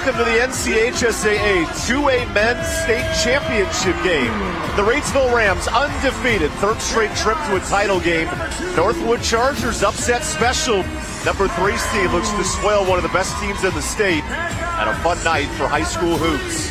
Welcome to the NCHSAA 2A Men's State Championship game. The Reidsville Rams undefeated, third straight trip to a title game. Northwood Chargers upset special. Number 3 seed looks to spoil one of the best teams in the state. And a fun night for high school hoops.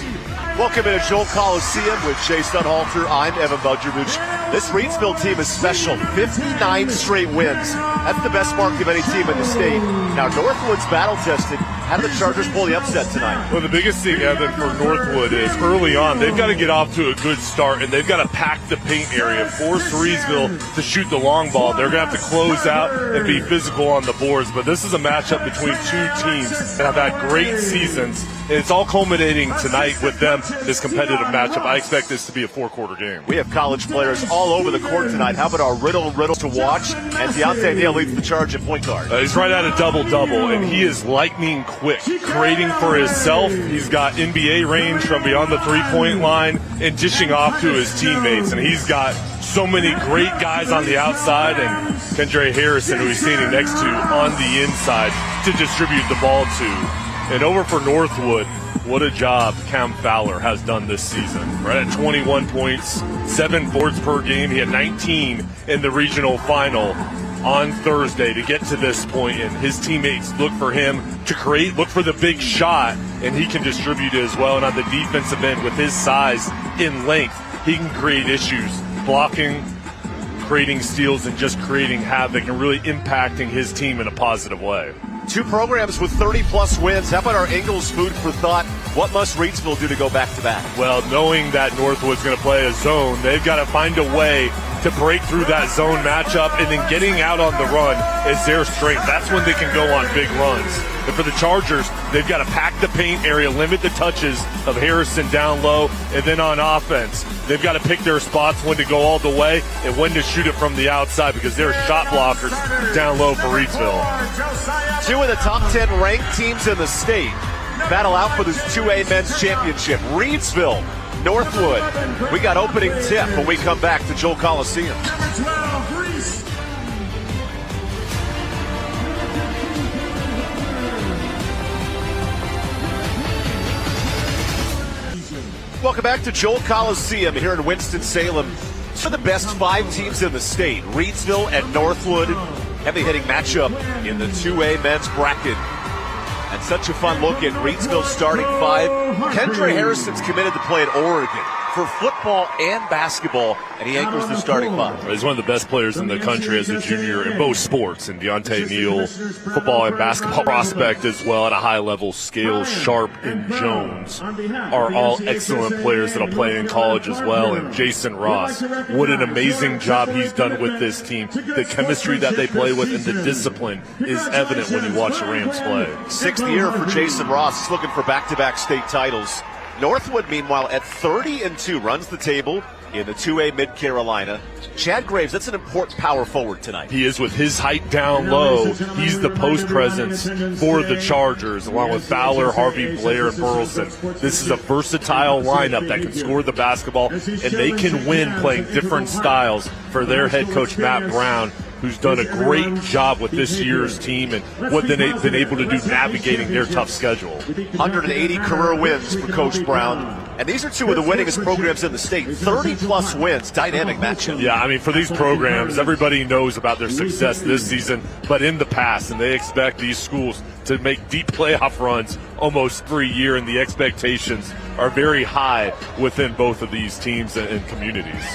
Welcome into Joel Coliseum with Chase Dunhalter. I'm Evan Budrovich. This Reidsville team is special. 59 straight wins. That's the best mark of any team in the state. Now Northwood's battle-tested. How did the Chargers pull the upset tonight? Well, the biggest thing, Evan, for Northwood is early on, they've got to get off to a good start, and they've got to pack the paint area, force Reidsville to shoot the long ball. They're going to have to close out and be physical on the boards. But this is a matchup between two teams that have had great seasons, and it's all culminating tonight with them, this competitive matchup. I expect this to be a 4-quarter game. We have college players all over the court tonight. How about our riddle to watch? And Deontay Neal leads the charge at point guard. He's right at a double-double, and he is lightning quick, creating for himself. He's got NBA range from beyond the three-point line and dishing off to his teammates. And he's got so many great guys on the outside, and Kendra Harrison, who he's standing next to, on the inside to distribute the ball to. And over for Northwood, what a job Cam Fowler has done this season. Right at 21 points, 7 boards per game. He had 19 in the regional final on Thursday to get to this point, and his teammates look for him to create, look for the big shot, and he can distribute it as well. And on the defensive end, with his size and length, he can create issues, blocking, creating steals, and just creating havoc and really impacting his team in a positive way. 2 programs with 30-plus wins. How about our Ingles food for thought? What must Reidsville do to go back-to-back? Well, knowing that Northwood's going to play a zone, they've got to find a way to break through that zone matchup, and then getting out on the run is their strength. That's when they can go on big runs. And for the Chargers, they've got to pack the paint area, limit the touches of Harrison down low, and then on offense, they've got to pick their spots when to go all the way and when to shoot it from the outside, because they're shot blockers down low for Reidsville. 2 of the top 10 ranked teams in the state battle out for this 2A Men's Championship. Reidsville, Northwood. We got opening tip when we come back to Joel Coliseum. Welcome back to Joel Coliseum here in Winston-Salem. Two of the best 5 teams in the state, Reidsville and Northwood. Heavy hitting matchup in the 2A men's bracket. And such a fun look at Reidsville's starting 5. Kendra Harrison's committed to play at Oregon for football and basketball, and he anchors the starting 5. He's one of the best players in the country as a junior in both sports. And Deontay Neal, football and basketball prospect as well at a high level. Scales, Sharp, and Jones are all excellent players that'll play in college as well. And Jason Ross, what an amazing job he's done with this team. The chemistry that they play with and the discipline is evident when you watch the Rams play. 6th year for Jason Ross. He's looking for back-to-back state titles. Northwood, meanwhile, at 30-2, runs the table in the 2A Mid-Carolina. Chad Graves, that's an important power forward tonight. He is, with his height down low. He's the post presence for the Chargers, along with Fowler, Harvey, Blair, and Burleson. This is a versatile lineup that can score the basketball, and they can win playing different styles for their head coach, Matt Brown, who's done a great job with this year's team and what they've been able to do navigating their tough schedule. 180 career wins for Coach Brown. And these are 2 of the winningest programs in the state. 30-plus wins, dynamic matchup. Yeah, I mean, for these programs, everybody knows about their success this season, but in the past, and they expect these schools to make deep playoff runs almost every year, and the expectations are very high within both of these teams and communities.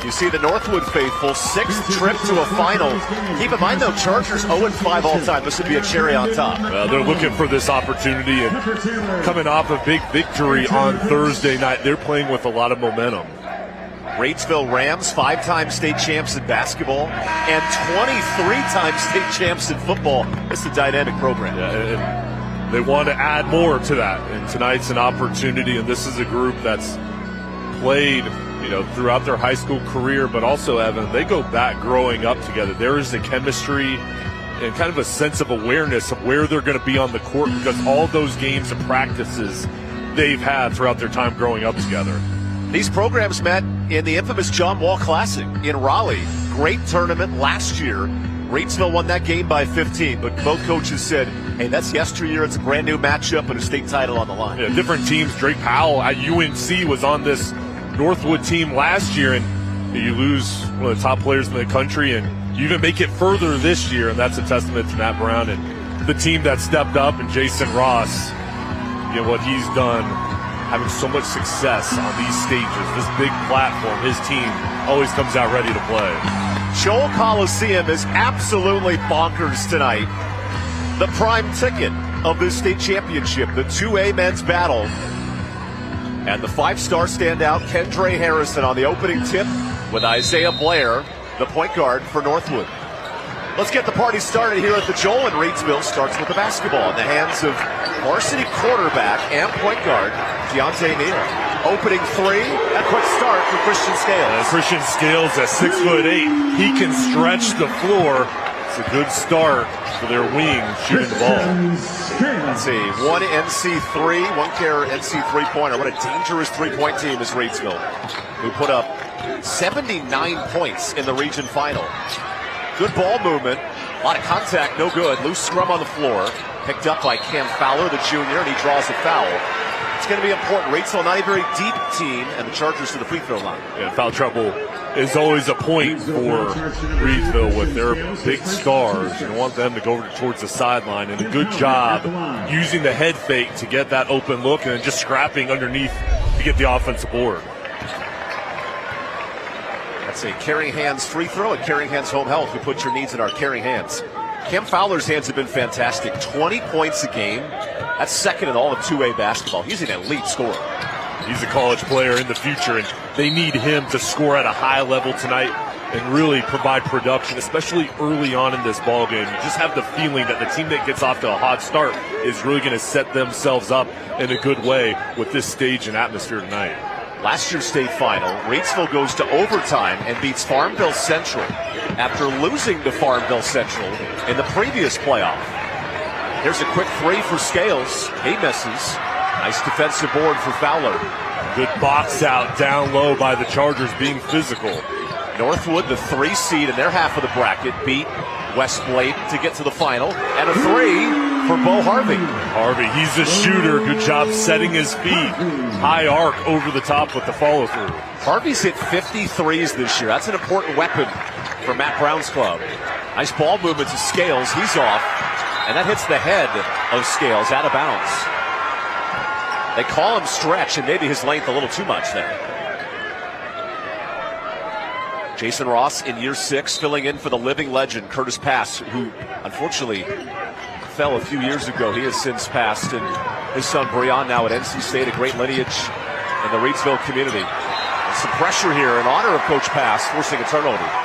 You see the Northwood faithful, 6th trip to a final. Keep in mind, though, Chargers 0-5 all-time. This would be a cherry on top. They're looking for this opportunity, and coming off a big victory on Thursday night, they're playing with a lot of momentum. Reidsville Rams, 5-time state champs in basketball and 23-time state champs in football. It's a dynamic program. Yeah, and they want to add more to that, and tonight's an opportunity, and this is a group that's played throughout their high school career, but also, Evan, they go back growing up together. There is a chemistry and kind of a sense of awareness of where they're going to be on the court, because all those games and practices they've had throughout their time growing up together. These programs met in the infamous John Wall Classic in Raleigh. Great tournament last year. Reidsville won that game by 15, but both coaches said, hey, that's yesteryear. It's a brand new matchup and a state title on the line. Yeah, different teams. Drake Powell at UNC was on this Northwood team last year, and you lose one of the top players in the country, and you even make it further this year, and that's a testament to Matt Brown and the team that stepped up, and Jason Ross, you know, what he's done, having so much success on these stages, this big platform. His team always comes out ready to play. Joel Coliseum is absolutely bonkers tonight. The prime ticket of this state championship, the 2A men's battle. And the 5-star standout, Kendra Harrison, on the opening tip with Isaiah Blair, the point guard for Northwood. Let's get the party started here at the Joel in Reidsville. Starts with the basketball in the hands of varsity quarterback and point guard Deontay Neal. Opening three, a quick start for Christian Scales. Christian Scales at 6'8", he can stretch the floor. It's a good start for their wing shooting the ball. Let's see, one NC3, one care NC three-pointer. What a dangerous three-point team is Reidsville, who put up 79 points in the region final. Good ball movement, a lot of contact, no good. Loose scrum on the floor, picked up by Cam Fowler, the junior, and he draws a foul. It's going to be important. Reidsville, not a very deep team, and the Chargers to the free throw line. Yeah, foul trouble is always a point for Reidsville with their big stars. You want them to go towards the sideline, and a good job using the head fake to get that open look and then just scrapping underneath to get the offensive board. That's a Caring Hands free throw at Caring Hands Home Health. We put your needs in our Caring Hands. Cam Fowler's hands have been fantastic. 20 points a game. That's second in all of 2A basketball. He's an elite scorer. He's a college player in the future, and they need him to score at a high level tonight and really provide production, especially early on in this ball game. You just have the feeling that the team that gets off to a hot start is really going to set themselves up in a good way with this stage and atmosphere tonight. Last year's state final, Reidsville goes to overtime and beats Farmville Central after losing to Farmville Central in the previous playoff. Here's a quick three for Scales. He misses. Nice defensive board for Fowler. Good box out down low by the Chargers, being physical. Northwood, the 3 seed in their half of the bracket, beat Westblade to get to the final. And a 3 for Bo Harvey. Harvey, he's a shooter. Good job setting his feet. High arc over the top with the follow through. Harvey's hit 53s this year. That's an important weapon for Matt Brown's club. Nice ball movement to Scales. He's off. And that hits the head of Scales out of bounds. They call him stretch, and maybe his length a little too much there. Jason Ross in year 6, filling in for the living legend, Curtis Pass, who unfortunately fell a few years ago. He has since passed, and his son Breon now at NC State, a great lineage in the Reidsville community. And some pressure here in honor of Coach Pass, forcing a turnover.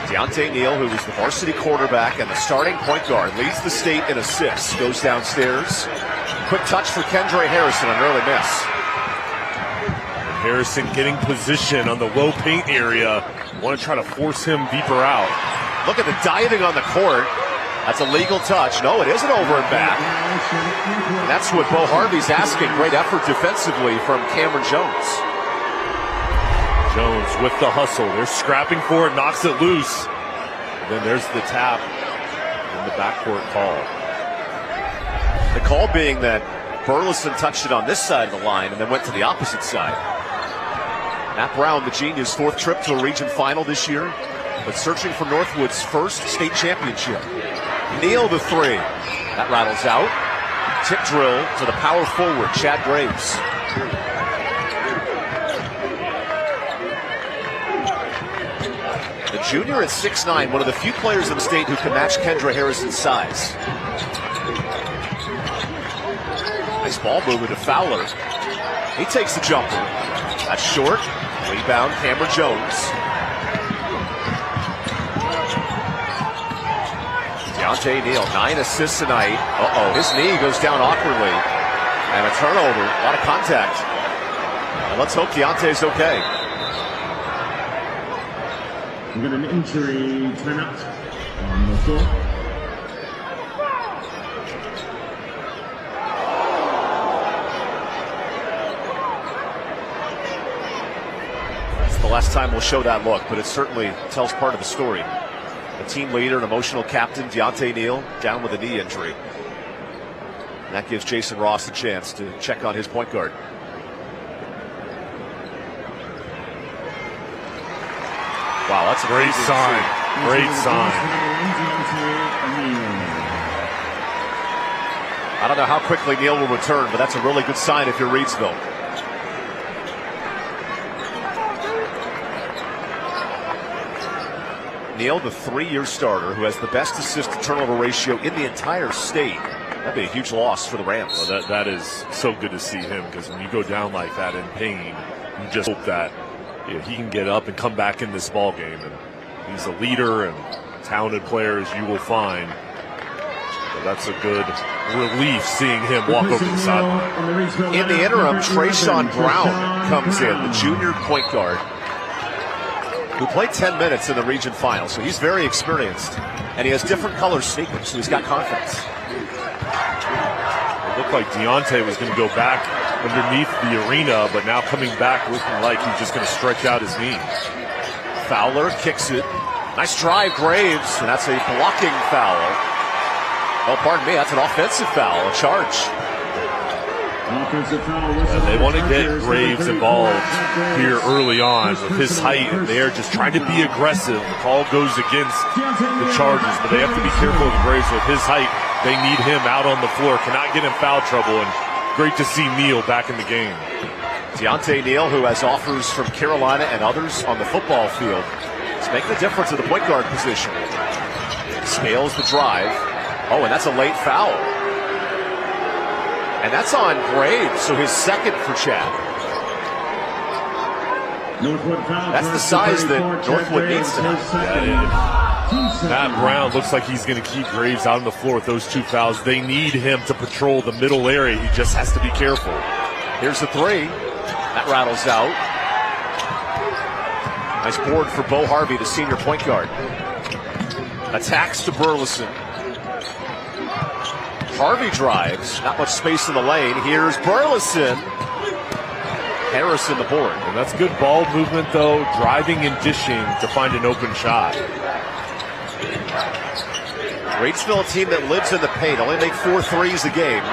Deontay Neal, who was the varsity quarterback and the starting point guard, leads the state in assists, goes downstairs. Quick touch for Kendra Harrison, an early miss. Harrison getting position on the low paint area. Want to try to force him deeper out. Look at the diving on the court. That's a legal touch. No, it isn't over and back. And that's what Bo Harvey's asking. Great effort defensively from Cameron Jones. Jones with the hustle. They're scrapping for it, knocks it loose. And then there's the tap and the backcourt call. The call being that Burleson touched it on this side of the line and then went to the opposite side. Matt Brown, the genius, 4th trip to a region final this year, but searching for Northwood's first state championship. Neal the 3. That rattles out. Tip drill to the power forward, Chad Graves. The junior at 6'9", one of the few players in the state who can match Kendra Harrison's size. Nice ball movement to Fowler. He takes the jumper. That's short. Rebound, Cameron Jones. Deontay Neal, 9 assists tonight. His knee goes down awkwardly. And a turnover, a lot of contact. And let's hope Deontay's okay. We got an injury timeout on the floor. Showtime will show that look, but it certainly tells part of the story. A team leader, an emotional captain, Deontay Neal, down with a knee injury. And that gives Jason Ross a chance to check on his point guard. Wow, that's a great sign. Great sign. I don't know how quickly Neal will return, but that's a really good sign if you're Reidsville. Neal, the 3-year starter who has the best assist-to-turnover ratio in the entire state. That'd be a huge loss for the Rams. Well, that is so good to see him, because when you go down like that in pain, you just hope that he can get up and come back in this ball game. And he's a leader and talented player, as you will find. So that's a good relief seeing him walk over the sideline. In the interim, Trayshawn Brown comes in, the junior point guard, who played 10 minutes in the region final. So he's very experienced, and he has different color sneakers, so he's got confidence. It looked like Deontay was going to go back underneath the arena, but now coming back looking like he's just going to stretch out his knee. Fowler kicks it. Nice drive, Graves, and that's a blocking foul. Oh, pardon me, that's an offensive foul, a charge. They want to get Graves involved here early on with his height, and they're just trying to be aggressive. The call goes against the Chargers, but they have to be careful of Graves with his height. They need him out on the floor, cannot get in foul trouble, and great to see Neal back in the game. Deontay Neal, who has offers from Carolina and others on the football field, is making a difference at the point guard position. Scales the drive. Oh, and that's a late foul. And that's on Graves, so his second for Chad. That's the size that Northwood needs tonight. Matt Brown looks like he's going to keep Graves out on the floor with those 2 fouls. They need him to patrol the middle area. He just has to be careful. Here's the three. That rattles out. Nice board for Bo Harvey, the senior point guard. Attacks to Burleson. Harvey drives. Not much space in the lane. Here's Burleson. Harrison the board. And that's good ball movement, though. Driving and dishing to find an open shot. Reidsville, a team that lives in the paint, only make 4 threes a game.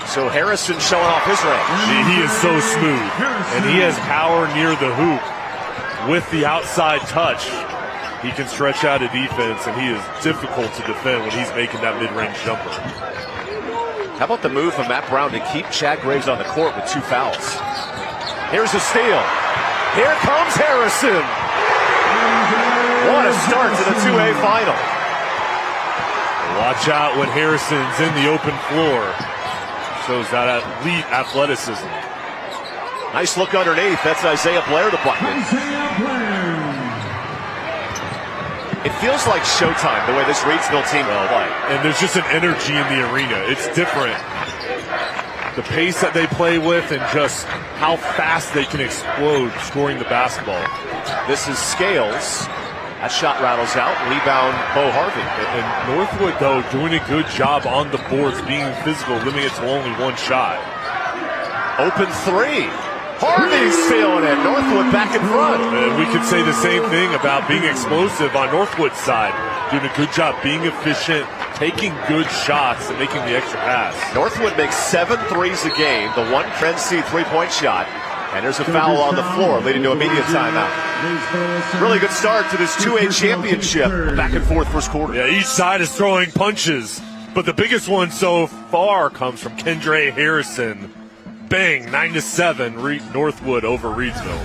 So Harrison showing off his range. He is so smooth, and he has power near the hoop. With the outside touch, he can stretch out a defense, and he is difficult to defend when he's making that mid-range jumper. How about the move of Matt Brown to keep Chad Graves on the court with 2 fouls? Here's a steal. Here comes Harrison. What a start to the 2A final. Watch out when Harrison's in the open floor. Shows that elite athleticism. Nice look underneath. That's Isaiah Blair, the bucket. It feels like Showtime, the way this Reidsville team will play. And there's just an energy in the arena. It's different. The pace that they play with and just how fast they can explode scoring the basketball. This is Scales. That shot rattles out. Rebound, Bo Harvey. And Northwood, though, doing a good job on the boards, being physical, limiting it to only 1 shot. Open 3. Harvey's stealing it. Northwood back in front. And we could say the same thing about being explosive on Northwood's side. Doing a good job being efficient, taking good shots, and making the extra pass. Northwood makes 7 threes a game. The 1 Frenzy 3-point shot. And there's a foul on the floor, leading to a media timeout. Really good start to this 2A championship. Back and forth first quarter. Yeah, each side is throwing punches. But the biggest one so far comes from Kendra Harrison. Bang, 9-7, Northwood over Reidsville.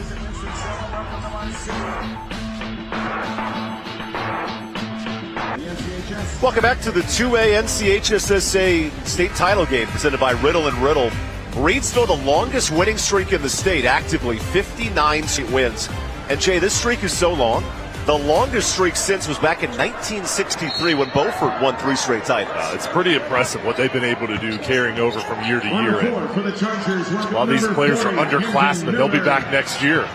Welcome back to the 2A NCHSAA state title game presented by Riddle & Riddle. Reidsville, the longest winning streak in the state, actively 59 wins. And Jay, this streak is so long. The longest streak since was back in 1963 when Beaufort won 3 straight titles. It's pretty impressive what they've been able to do carrying over from year to year. And a lot of these players are underclassmen. They'll be back next year.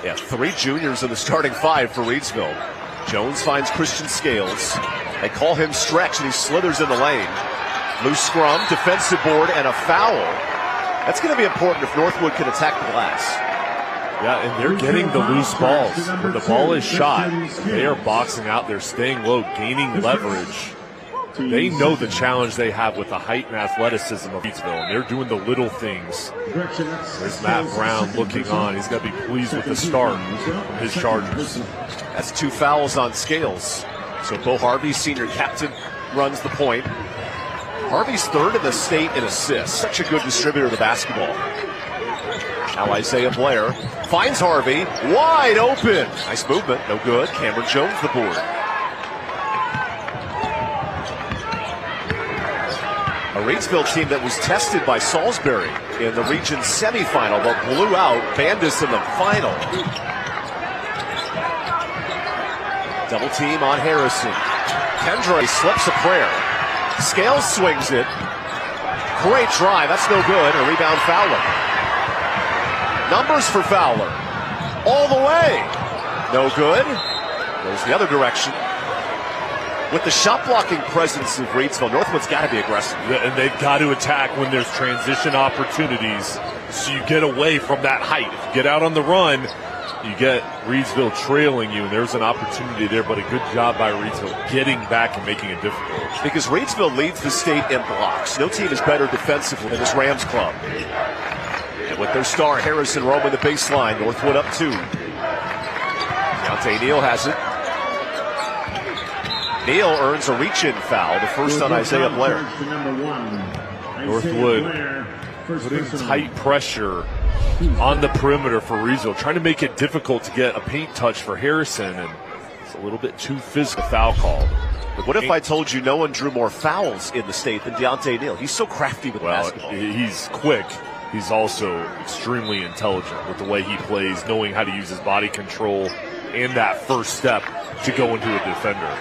Yeah, 3 juniors in the starting 5 for Reidsville. Jones finds Christian Scales. They call him stretch, and he slithers in the lane. Loose scrum, defensive board, and a foul. That's going to be important if Northwood can attack the glass. Yeah, and they're getting the loose balls. When the ball is shot, they are boxing out. They're staying low, gaining leverage. They know the challenge they have with the height and athleticism of Reidsville, and they're doing the little things. There's Matt Brown looking on. He's got to be pleased with the start from his Chargers. That's 2 fouls on Scales. So Bo Harvey, senior captain, runs the point. Harvey's 3rd in the state in assists. Such a good distributor of the basketball. Now Isaiah Blair finds Harvey, wide open. Nice movement, no good. Cameron Jones the board. A Reidsville team that was tested by Salisbury in the region semifinal, but blew out Bandus in the final. Double team on Harrison. Kendra slips a prayer. Scales swings it. Great try, that's no good. A rebound Fowler. Numbers for Fowler. All the way. No good. Goes the other direction. With the shot blocking presence of Reidsville, Northwood's got to be aggressive. And they've got to attack when there's transition opportunities. So you get away from that height. If you get out on the run, you get Reidsville trailing you, and there's an opportunity there, but a good job by Reidsville getting back and making it difficult. Because Reidsville leads the state in blocks. No team is better defensively than this Rams club. And with their star, Harrison, roaming the baseline, Northwood up 2. Deontay Neal has it. Neal earns a reach-in foul, the first on Isaiah Blair. Northwood putting tight pressure on the perimeter for Reidsville, trying to make it difficult to get a paint touch for Harrison, and it's a little bit too physical. Foul called. But what if I told you no one drew more fouls in the state than Deontay Neal? He's so crafty with basketball. He's quick. He's also extremely intelligent with the way he plays, knowing how to use his body control and that first step to go into a defender.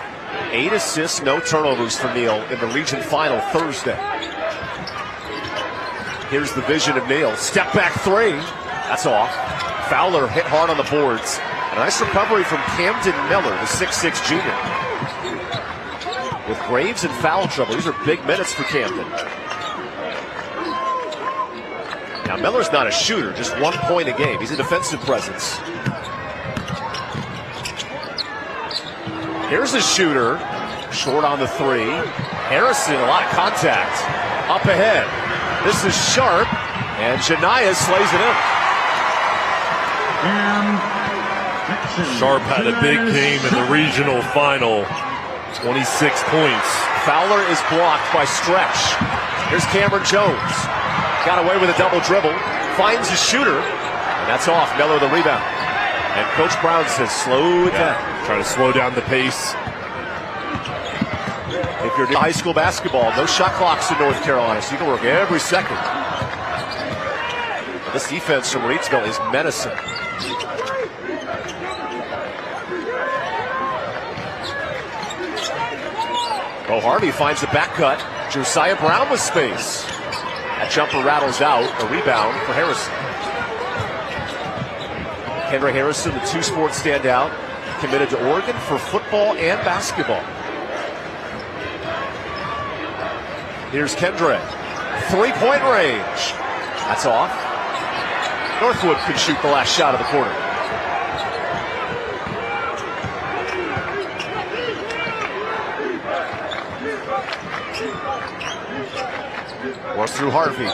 8 assists, no turnovers for Neal in the region final Thursday. Here's the vision of Neal. Step back 3. That's off. Fowler hit hard on the boards. A nice recovery from Camden Miller, the 6'6 junior. With Graves in foul trouble, these are big minutes for Camden. Now Miller's not a shooter, just 1 point a game. He's a defensive presence. Here's a shooter, short on the 3. Harrison, a lot of contact. Up ahead. This is Sharp, and Shania slays it in. Sharp had a big game in the regional final. 26 points. Fowler is blocked by Stretch. Here's Cameron Jones. Got away with a double dribble. Finds a shooter, and that's off. Miller the rebound. And Coach Brown says, slow it down. Try to slow down the pace. If you're in high school basketball, no shot clocks in North Carolina, so you can work every second. This defense from Reidsville is menacing. Bo Harvey finds a back cut. Josiah Brown with space. That jumper rattles out. A rebound for Harrison. Kendra Harrison, the 2-sport standout, committed to Oregon for football and basketball. Here's Kendra. 3-point range. That's off. Northwood could shoot the last shot of the quarter. Works through Harvey.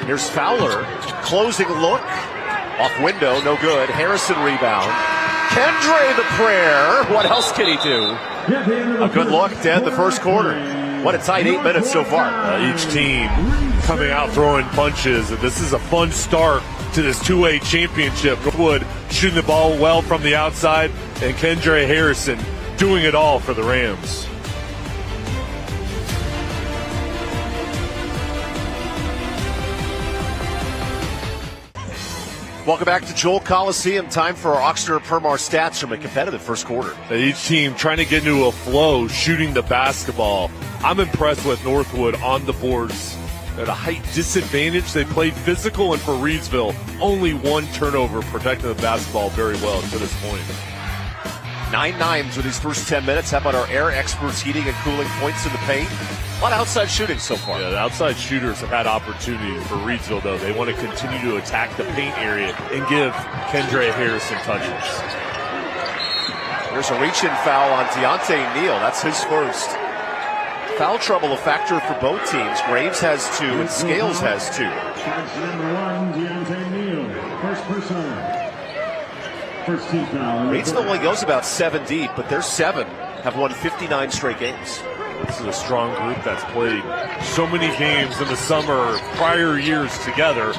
Here's Fowler. Closing look. Off window, no good. Harrison rebound. Kendra the prayer. What else can he do? A good look to end the first quarter. What a tight 8 minutes so far. Each team coming out throwing punches. And this is a fun start to this 2A championship. Northwood shooting the ball well from the outside, and Kendra Harrison doing it all for the Rams. Welcome back to Joel Coliseum. Time for our Oxnard Permar stats from a competitive first quarter. Each team trying to get into a flow, shooting the basketball. I'm impressed with Northwood on the boards. At a height disadvantage, they played physical, and for Reidsville, only 1 turnover, protecting the basketball very well to this point. 9 9s with these first 10 minutes. How about our air experts heating and cooling points in the paint? A lot of outside shooting so far. Yeah, the outside shooters have had opportunities for Reidsville, though. They want to continue to attack the paint area and give Kendre Harrison touches. There's a reach-in foul on Deontay Neal. That's his first. Foul trouble a factor for both teams. Graves has 2 and Scales has 2. Number 1, Deontay Neal. First personal. First team foul. Reidsville only goes about 7 deep, but their 7 have won 59 straight games. This is a strong group that's played so many games in the summer, prior years together,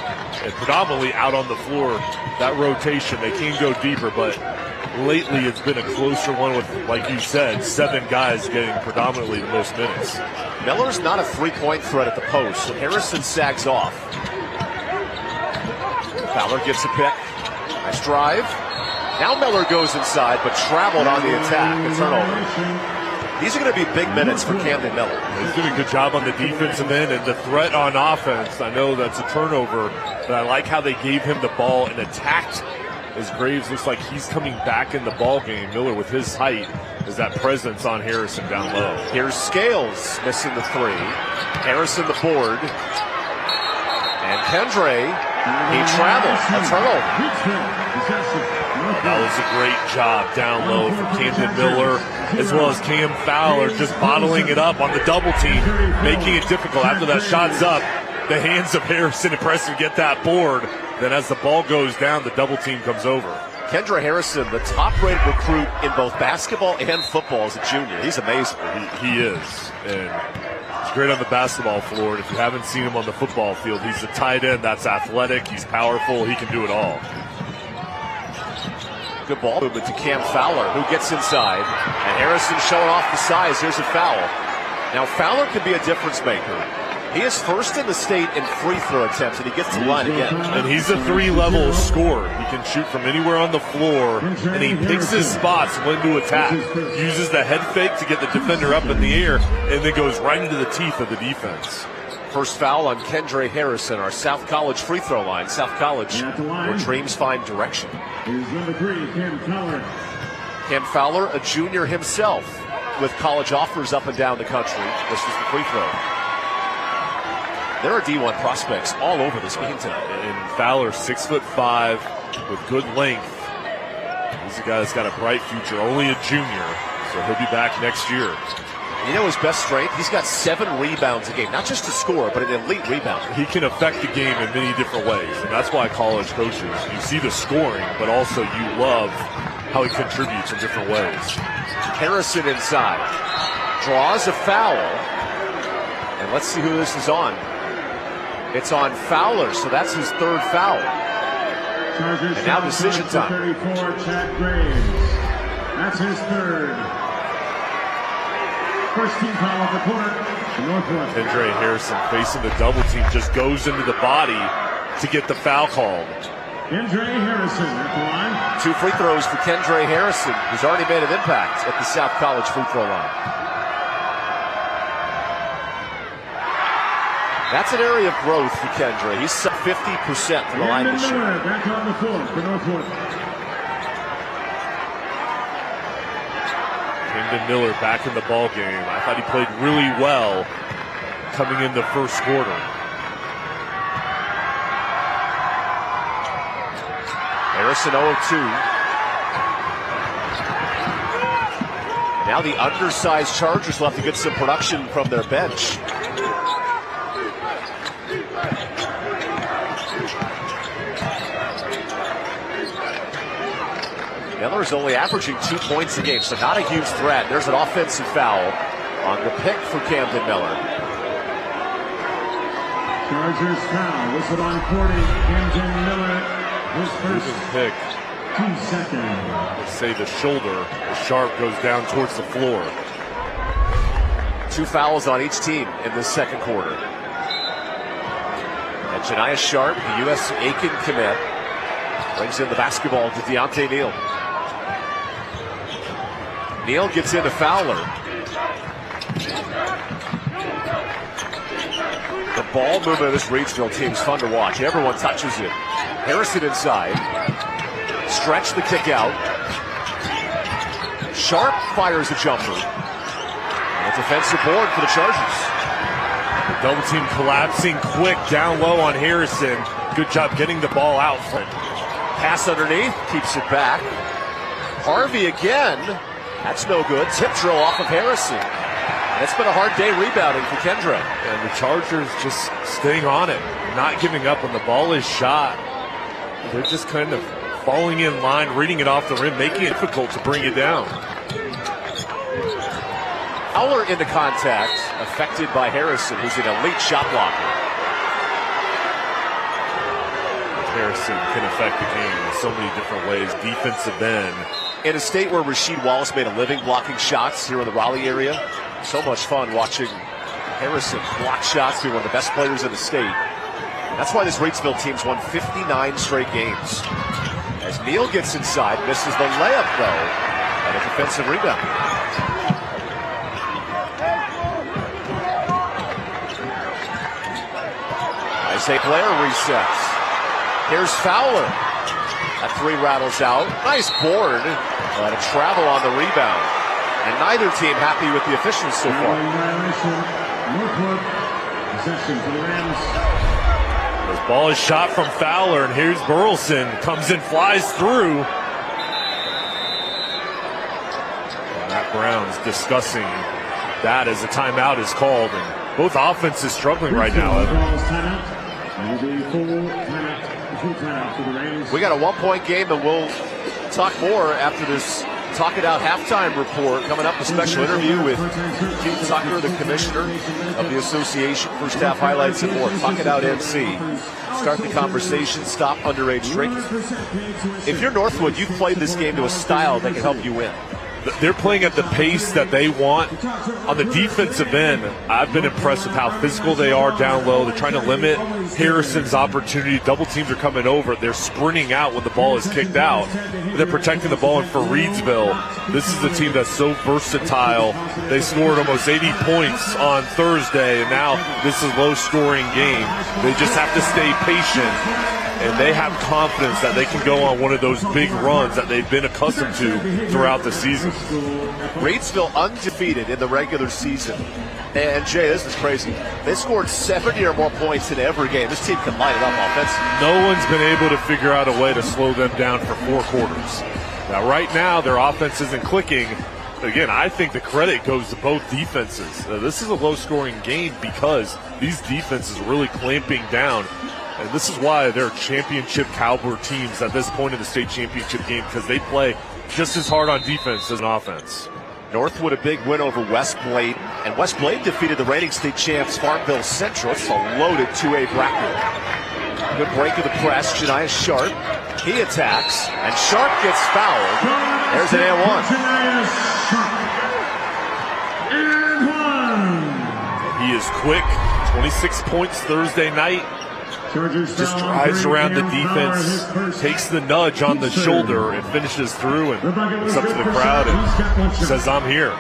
and predominantly out on the floor. That rotation, they can go deeper, but lately it's been a closer one with, like you said, 7 guys getting predominantly the most minutes. Miller's not a three-point threat at the post, so Harrison sags off. Fowler gets a pick. Nice drive. Now Miller goes inside, but traveled on the attack. A turnover. These are going to be big minutes for Camden Miller. He's doing a good job on the defensive end and the threat on offense. I know that's a turnover, but I like how they gave him the ball and attacked as Graves looks like he's coming back in the ball game. Miller with his height is that presence on Harrison down low. Here's Scales missing the 3. Harrison the board. And Kendre, he traveled. A turnover. That was a great job down low from Camden Miller, as well as Cam Fowler just bottling it up on the double team, making it difficult. After that shot's up, the hands of Harrison and Preston get that board. Then as the ball goes down, the double team comes over. Kendre Harrison, the top-rated recruit in both basketball and football as a junior. He's amazing. He is. And he's great on the basketball floor. And if you haven't seen him on the football field, he's a tight end that's athletic. He's powerful. He can do it all. Good ball movement to Cam Fowler, who gets inside. And Harrison showing off the size. Here's a foul. Now Fowler could be a difference maker. He is first in the state in free throw attempts, and he gets to the line again. And he's a 3-level scorer. He can shoot from anywhere on the floor, and he picks his spots when to attack. Uses the head fake to get the defender up in the air, and then goes right into the teeth of the defense. First foul on Kendre Harrison, our South College free throw line. South College, where dreams find direction. Here's number 3, Cam Fowler. Cam Fowler, a junior himself, with college offers up and down the country. This is the free throw. There are D1 prospects all over this game tonight. And Fowler, 6'5", with good length. He's a guy that's got a bright future, only a junior, so he'll be back next year. You know his best strength? He's got 7 rebounds a game, not just a scorer, but an elite rebounder. He can affect the game in many different ways, and that's why college coaches, you see the scoring, but also you love how he contributes in different ways. Harrison inside, draws a foul, and let's see who this is on. It's on Fowler, so that's his 3rd foul. And now decision time. 34, Chad Graves. That's his 3rd. First team foul off the quarter. Northwood. Kendre Harrison facing the double team just goes into the body to get the foul called. Kendre Harrison at the line. 2 free throws for Kendre Harrison, who's already made an impact at the South College free throw line. That's an area of growth for Kendre. He's 50% from the line this year. Back on the floor for Northwood. Camden Miller back in the ball game. I thought he played really well coming in the first quarter. Harrison 0-2. Now the undersized Chargers will have to get some production from their bench. Miller is only averaging 2 points a game, so not a huge threat. There's an offensive foul on the pick for Camden Miller. Chargers foul. Whistle on 40. Camden Miller, his first pick. 2 seconds. Let's say the shoulder. The sharp goes down towards the floor. 2 fouls on each team in this second quarter. And Janiah Sharp, the U.S. Aiken commit, brings in the basketball to Deontay Neal. Neal gets into Fowler. The ball movement of this Reidsville team is fun to watch. Everyone touches it. Harrison inside. Stretch the kick out. Sharp fires a jumper. And a defensive board for the Chargers. Double team collapsing quick down low on Harrison. Good job getting the ball out. Pass underneath, keeps it back. Harvey again. That's no good. Tip drill off of Harrison. And it's been a hard day rebounding for Kendra. And the Chargers just staying on it, not giving up when the ball is shot. They're just kind of falling in line, reading it off the rim, making it difficult to bring it down. Fowler into contact, affected by Harrison, who's an elite shot blocker. Harrison can affect the game in so many different ways. Defensive end. In a state where Rasheed Wallace made a living blocking shots here in the Raleigh area, so much fun watching Harrison block shots. Be one of the best players in the state. That's why this Reidsville team's won 59 straight games. As Neal gets inside, misses the layup though, and a defensive rebound. Isaiah Blair resets. Here's Fowler. That three rattles out. Nice board, but a travel on the rebound. And neither team happy with the officials so far. Northwood, possession for the Rams. This ball is shot from Fowler, and here's Burleson. Comes in, flies through. And Matt Brown's discussing that as a timeout is called. And both offenses struggling right now, Evan. We got a one-point game, and we'll talk more after this Talk It Out halftime report. Coming up, a special interview with Keith Tucker, the commissioner of the association. First half highlights and more. Talk It Out NC. Start the conversation. Stop underage drinking. If you're Northwood, you've played this game to a style that can help you win. They're playing at the pace that they want. On the defensive end, I've been impressed with how physical they are down low. They're trying to limit Harrison's opportunity. Double teams are coming over. They're sprinting out when the ball is kicked out. They're protecting the ball. And for Reidsville, this is a team that's so versatile. They scored almost 80 points on Thursday, and now this is a low-scoring game. They just have to stay patient. And they have confidence that they can go on one of those big runs that they've been accustomed to throughout the season. Reidsville undefeated in the regular season. And Jay, this is crazy. They scored 70 or more points in every game. This team can light it up offensively. No one's been able to figure out a way to slow them down for 4 quarters. Now, right now, their offense isn't clicking. Again, I think the credit goes to both defenses. This is a low-scoring game because these defenses are really clamping down. And this is why they're championship caliber teams at this point in the state championship game, because they play just as hard on defense as an offense. Northwood a big win over West Blade, and West Blade defeated the reigning state champs Farmville Central. It's a loaded 2A bracket. Good break of the press. Janiah Sharp, he attacks, and Sharp gets fouled. There's an and one. He is quick. 26 points Thursday night. Just drives around the defense, takes the nudge on the shoulder, and finishes through and looks up to the crowd and says, I'm here.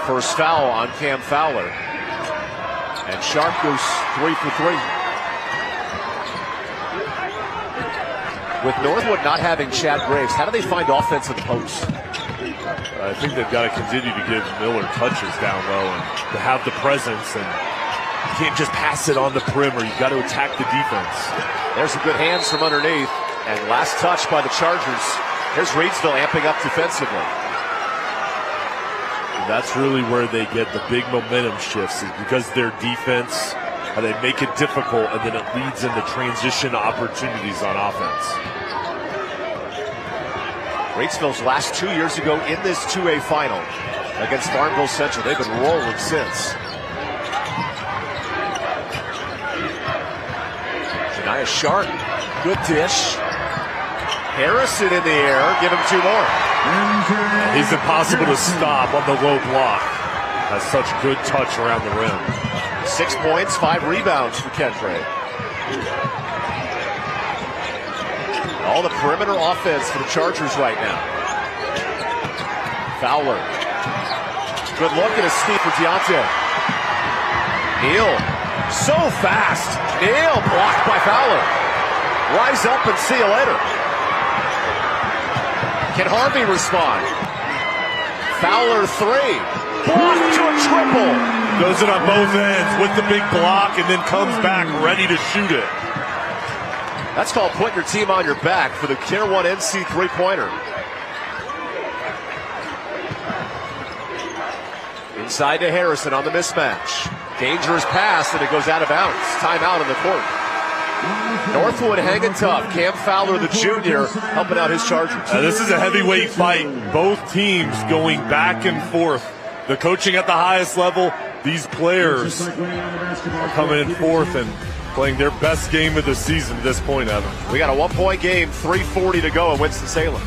First foul on Cam Fowler. And Sharp goes 3 for 3. With Northwood not having Chad Graves, how do they find offense in the post? I think they've got to continue to give Miller touches down low and to have the presence, and you can't just pass it on the perimeter. You've got to attack the defense. There's some good hands from underneath. And last touch by the Chargers. Here's Reidsville amping up defensively. And that's really where they get the big momentum shifts, is because their defense, how they make it difficult, and then it leads into transition opportunities on offense. Reidsville's last 2 years ago in this 2A final against Farmville Central. They've been rolling since. Janiah Sharp, good dish. Harrison in the air, give him 2 more. He's impossible to stop on the low block. Has such good touch around the rim. 6 points, 5 rebounds for Kendra. All the perimeter offense for the Chargers right now. Fowler. Good look at a steep for Deontay. Neal. So fast. Neal blocked by Fowler. Rise up and see you later. Can Harvey respond? Fowler 3. blocked to a triple. Does it on both ends with the big block and then comes back ready to shoot it. That's called putting your team on your back for the Care 1 NC three-pointer. Inside to Harrison on the mismatch. Dangerous pass, and it goes out of bounds. Timeout in the court. Northwood hanging tough. Cam Fowler, the junior, helping out his Chargers. This is a heavyweight fight. Both teams going back and forth. The coaching at the highest level. These players are coming in fourth and playing their best game of the season at this point, Evan. We got a one-point game, 3:40 to go in Winston-Salem.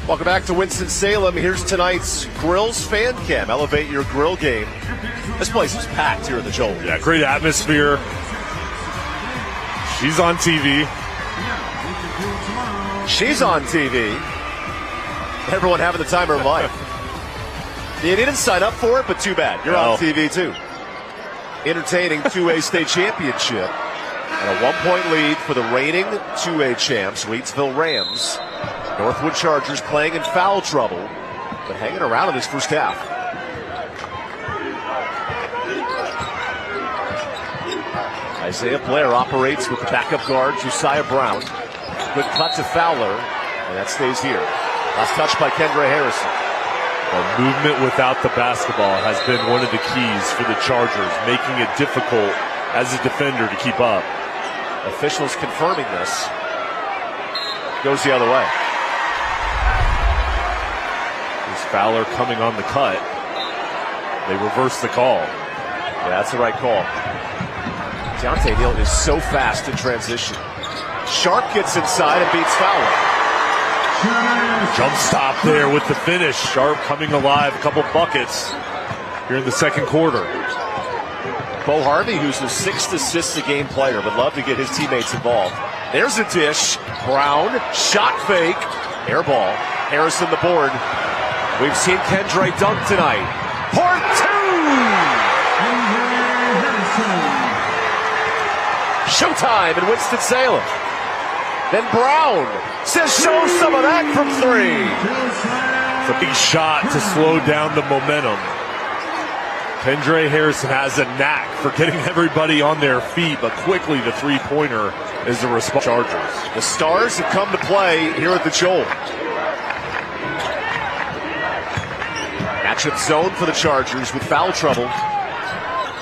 Welcome back to Winston-Salem. Here's tonight's Grills Fan Cam. Elevate your grill game. This place is packed here at the Joel. Yeah, great atmosphere. She's on TV. She's on TV. Everyone having the time of their life. You didn't sign up for it, but too bad. You're on TV too. Entertaining 2A state championship. And a one-point lead for the reigning 2A champs, Reidsville Rams. Northwood Chargers playing in foul trouble, but hanging around in this first half. Isaiah Blair operates with the backup guard, Josiah Brown. Good cut to Fowler, and that stays here. Last touch by Kendra Harrison. Well, movement without the basketball has been one of the keys for the Chargers, making it difficult as a defender to keep up. Officials confirming this. Goes the other way. Fowler coming on the cut. They reverse the call. Yeah, that's the right call. Deontay Neal is so fast in transition. Sharp gets inside and beats Fowler. Jump stop there with the finish. Sharp coming alive, a couple buckets here in the second quarter. Bo Harvey, who's the 6th assist a game player, would love to get his teammates involved. There's a dish. Brown, shot fake, air ball. Harrison the board. We've seen Kendra dunk tonight. Part 2! Showtime in Winston-Salem. Then Brown says show some of that from 3. It's a big shot to slow down the momentum. Kendra Harrison has a knack for getting everybody on their feet, but quickly the three-pointer is the response. Chargers. The Stars have come to play here at the Joel. Matchup zone for the Chargers with foul trouble.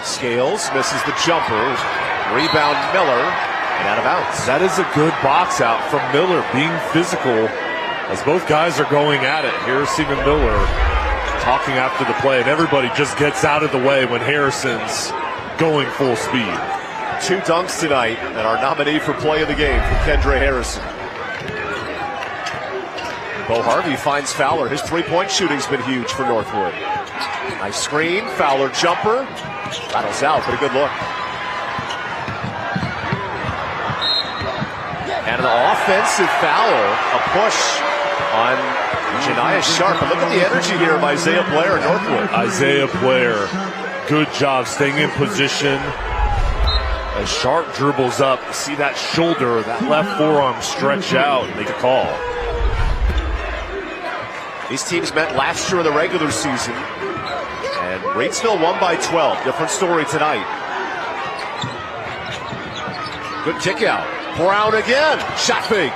Scales misses the jumper. Rebound Miller and out of bounds. That is a good box out from Miller, being physical as both guys are going at it. Harrison and Miller talking after the play, and everybody just gets out of the way when Harrison's going full speed. 2 dunks tonight, and our nominee for play of the game from Kendra Harrison. Bo Harvey finds Fowler. His three-point shooting's been huge for Northwood. Nice screen, Fowler jumper. Rattles out, but a good look. And an offensive foul, a push on Janiah Sharp. But look at the energy here of Isaiah Blair at Northwood. Isaiah Blair, good job staying in position. As Sharp dribbles up, see that shoulder, that left forearm stretch out, and make a call. These teams met last year in the regular season, and Reidsville won by 12. Different story tonight. Good kick out. Brown again. Shot fake.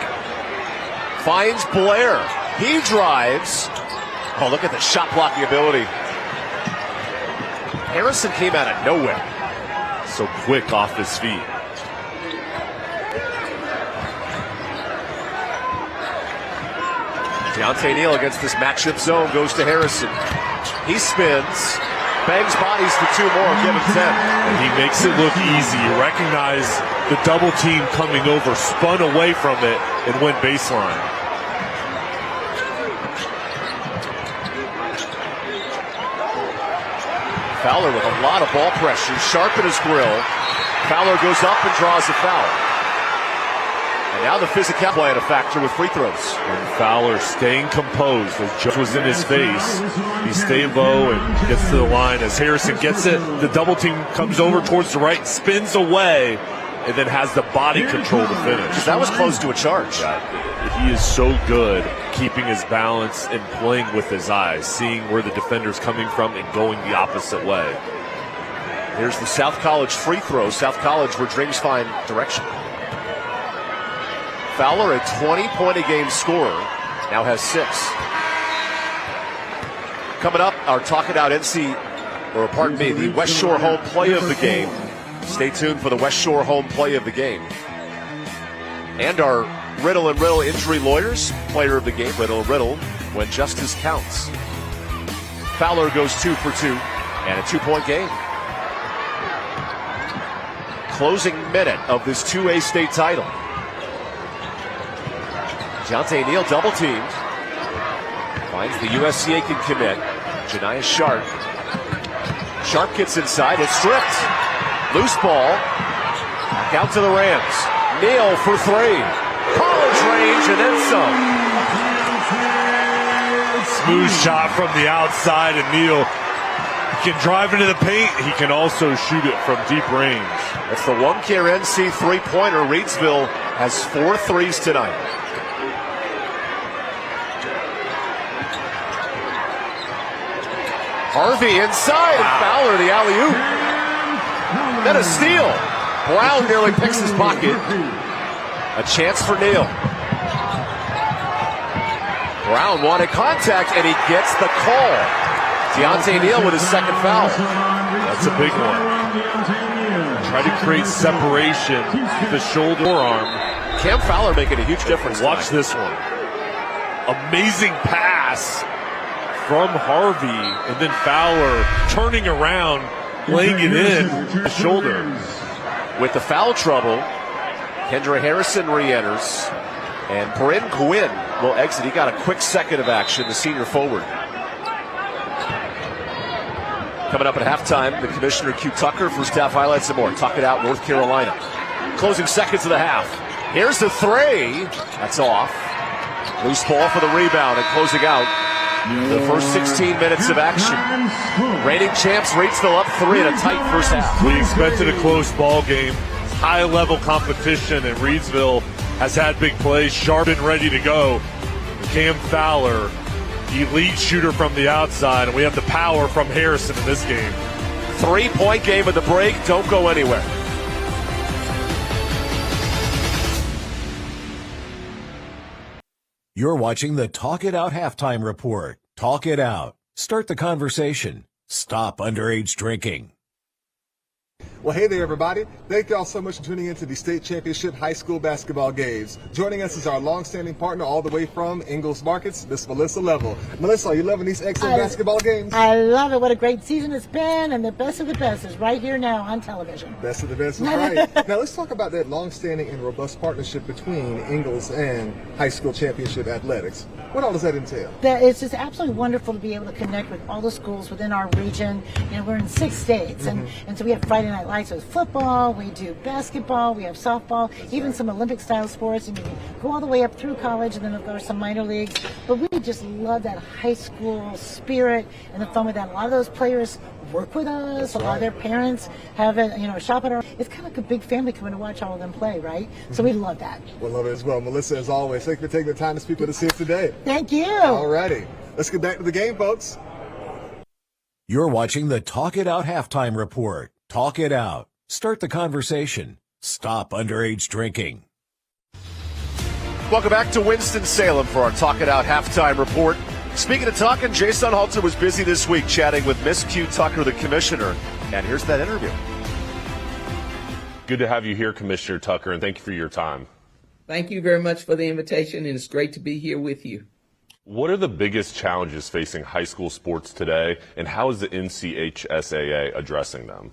Finds Blair. He drives. Oh, look at the shot blocking ability. Harrison came out of nowhere. So quick off his feet. Deontay Neal against this matchup zone goes to Harrison. He spins, bangs bodies for 2 more, give him 10. And he makes it look easy. You recognize the double team coming over, spun away from it, and went baseline. Fowler with a lot of ball pressure, Sharp in his grill. Fowler goes up and draws a foul. And now the physical play at a factor with free throws. And Fowler staying composed as Joe was in his face. He stayed low and gets to the line. As Harrison gets it, the double team comes over towards the right, spins away, and then has the body control to finish. Because that was close to a charge. Yeah, he is so good keeping his balance and playing with his eyes, seeing where the defender's coming from and going the opposite way. Here's the South College free throw. South College where dreams find direction. Fowler, a 20-point-a-game scorer, now has 6. Coming up, our Talk It Out the West Shore home play of the game. Stay tuned for the West Shore home play of the game. And our Riddle and Riddle injury lawyers, player of the game, Riddle and Riddle, when justice counts. Fowler goes 2 for 2 and a 2-point game. Closing minute of this 2A state title. Deontay Neal double teamed. Finds the USCA can commit. Janiah Sharp. Sharp gets inside. It's stripped. Loose ball. Back out to the Rams. Neal for 3. College range and then some. Smooth shot from the outside, and Neal can drive into the paint. He can also shoot it from deep range. That's the One-Care NC three-pointer. Reidsville has 4 threes tonight. Harvey inside, and Fowler the alley-oop. Then a steal. Brown nearly picks his pocket. A chance for Neal. Brown wanted contact, and he gets the call. Deontay Neal with his second foul. That's a big one. Try to create separation with the shoulder arm. Cam Fowler making a huge difference. Watch this one. Amazing pass from Harvey, and then Fowler turning around, laying it in the shoulder. With the foul trouble, Kendra Harrison re-enters, and Bryn Quinn will exit. He got a quick second of action, the senior forward. Coming up at halftime, the Commissioner Q Tucker, first half highlights and more. Talk It Out, North Carolina. Closing seconds of the half. Here's the 3. That's off. Loose ball for the rebound, and closing out the first 16 minutes of action. Reigning champs, Reidsville up 3 in a tight first half. We expected a close ball game. High-level competition, and Reidsville has had big plays, sharp and ready to go. Cam Fowler, elite shooter from the outside, and we have the power from Harrison in this game. 3-point game at the break. Don't go anywhere. You're watching the Talk It Out Halftime Report. Talk it out. Start the conversation. Stop underage drinking. Well, hey there, everybody. Thank y'all so much for tuning in to the state championship high school basketball games. Joining us is our long-standing partner all the way from Ingalls Markets, Miss Melissa Level. Melissa, are you loving these excellent basketball games? I love it. What a great season it's been, and the best of the best is right here now on television. Best of the best is right. Now, let's talk about that long-standing and robust partnership between Ingalls and high school championship athletics. What all does that entail? It's just absolutely wonderful to be able to connect with all the schools within our region. You know, we're in 6 states, and so we have Friday Night Lights with football, we do basketball, we have softball, even some Olympic-style sports, and you can go all the way up through college, and then of course some minor leagues. But we just love that high school spirit and the fun with that. A lot of those players work with us. A lot of their parents have a shop at our. It's kind of like a big family coming to watch all of them play, right? So we love that. We love it as well. Melissa, as always, thank you for taking the time to speak with us here today. Thank you. All righty. Let's get back to the game, folks. You're watching the Talk It Out Halftime Report. Talk it out. Start the conversation. Stop underage drinking. Welcome back to Winston-Salem for our Talk It Out Halftime Report. Speaking of talking, Jason Halter was busy this week chatting with Miss Q Tucker, the commissioner. And here's that interview. Good to have you here, Commissioner Tucker, and thank you for your time. Thank you very much for the invitation, and it's great to be here with you. What are the biggest challenges facing high school sports today, and how is the NCHSAA addressing them?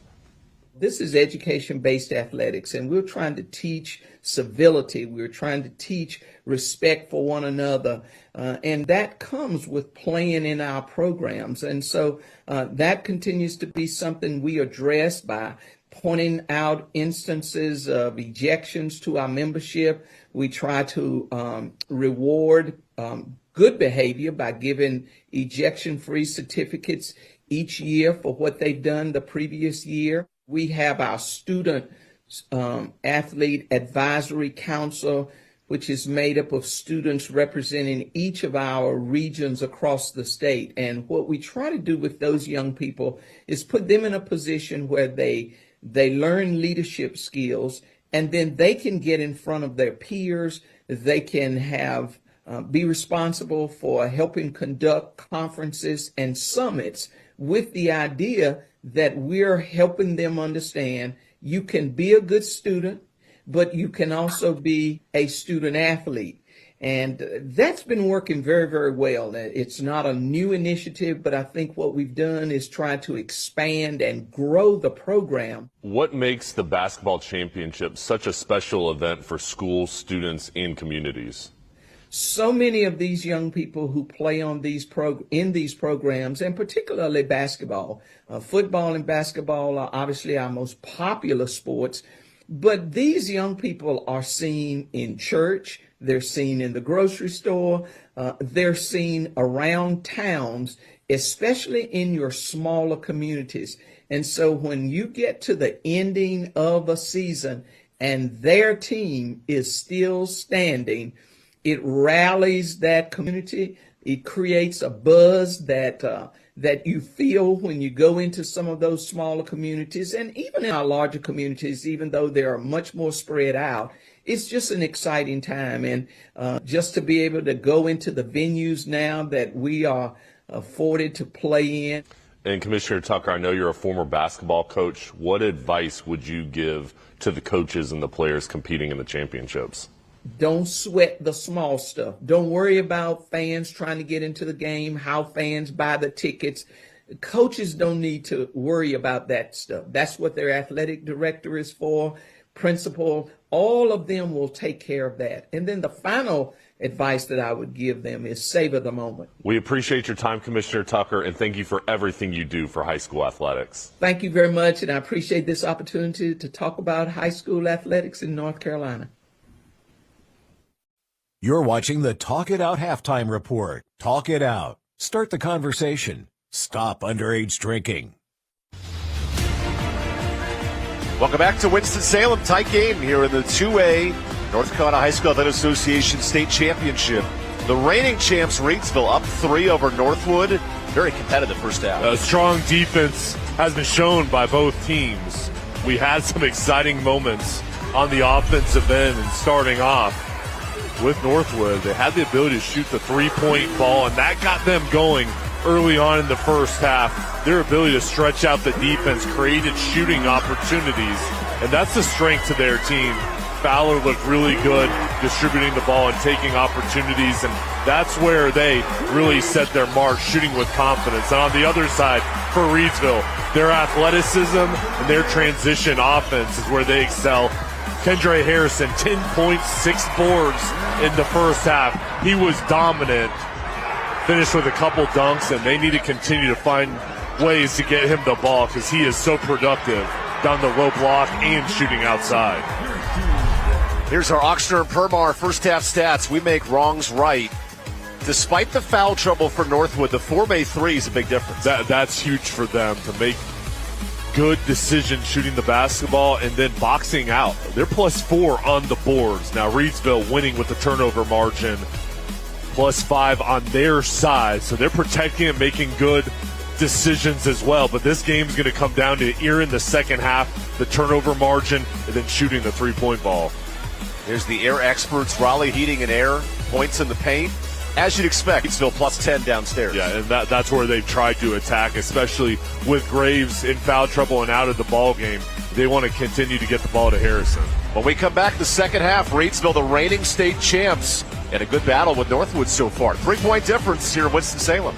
This is education-based athletics, and we're trying to teach civility. We're trying to teach respect for one another, and that comes with playing in our programs. And so that continues to be something we address by pointing out instances of ejections to our membership. We try to reward good behavior by giving ejection-free certificates each year for what they've done the previous year. We have our student Athlete Advisory Council, which is made up of students representing each of our regions across the state. And what we try to do with those young people is put them in a position where they learn leadership skills, and then they can get in front of their peers. They can be responsible for helping conduct conferences and summits with the idea that we're helping them understand you can be a good student, but you can also be a student athlete. And that's been working very, very well. It's not a new initiative, but I think what we've done is try to expand and grow the program. What makes the basketball championship such a special event for schools, students, and communities? So many of these young people who play on in these programs, and particularly basketball, football and basketball are obviously our most popular sports. But these young people are seen in church, they're seen in the grocery store, they're seen around towns, especially in your smaller communities. And so when you get to the ending of a season and their team is still standing, it rallies that community. It creates a buzz that you feel when you go into some of those smaller communities, and even in our larger communities, even though they are much more spread out. It's just an exciting time, and just to be able to go into the venues now that we are afforded to play in. And Commissioner Tucker, I know you're a former basketball coach. What advice would you give to the coaches and the players competing in the championships? Don't sweat the small stuff. Don't worry about fans trying to get into the game, how fans buy the tickets. Coaches don't need to worry about that stuff. That's what their athletic director is for, principal. All of them will take care of that. And then the final advice that I would give them is savor the moment. We appreciate your time, Commissioner Tucker, and thank you for everything you do for high school athletics. Thank you very much, and I appreciate this opportunity to talk about high school athletics in North Carolina. You're watching the Talk It Out Halftime Report. Talk it out. Start the conversation. Stop underage drinking. Welcome back to Winston-Salem. Tight game here in the 2A North Carolina High School Athletic Association State Championship. The reigning champs, Reidsville, up 3 over Northwood. Very competitive first half. A strong defense has been shown by both teams. We had some exciting moments on the offensive end, and starting off with Northwood, they had the ability to shoot the three-point ball, and that got them going early on in the first half. Their ability to stretch out the defense created shooting opportunities, and that's the strength to their team. Fowler looked really good distributing the ball and taking opportunities, and that's where they really set their mark, shooting with confidence. And on the other side, for Reidsville, their athleticism and their transition offense is where they excel. Kendra Harrison, 10 points, 6 boards in the first half. He was dominant. Finished with a couple dunks, and they need to continue to find ways to get him the ball because he is so productive down the low block and shooting outside. Here's our Oxner and Permar first half stats. We make wrongs right. Despite the foul trouble for Northwood, the 4-made 3 is a big difference. That's huge for them to make good decision shooting the basketball and then boxing out. They're +4 on the boards. Now Reidsville winning with the turnover margin, +5 on their side. So they're protecting and making good decisions as well. But this game's going to come down to here in the second half, the turnover margin, and then shooting the three-point ball. Here's the air experts, Raleigh Heating and Air, points in the paint. As you'd expect, Reidsville +10 downstairs. Yeah, and that's where they've tried to attack, especially with Graves in foul trouble and out of the ball game. They want to continue to get the ball to Harrison. When we come back the second half, Reidsville, the reigning state champs, and a good battle with Northwood so far. 3-point difference here in Winston-Salem.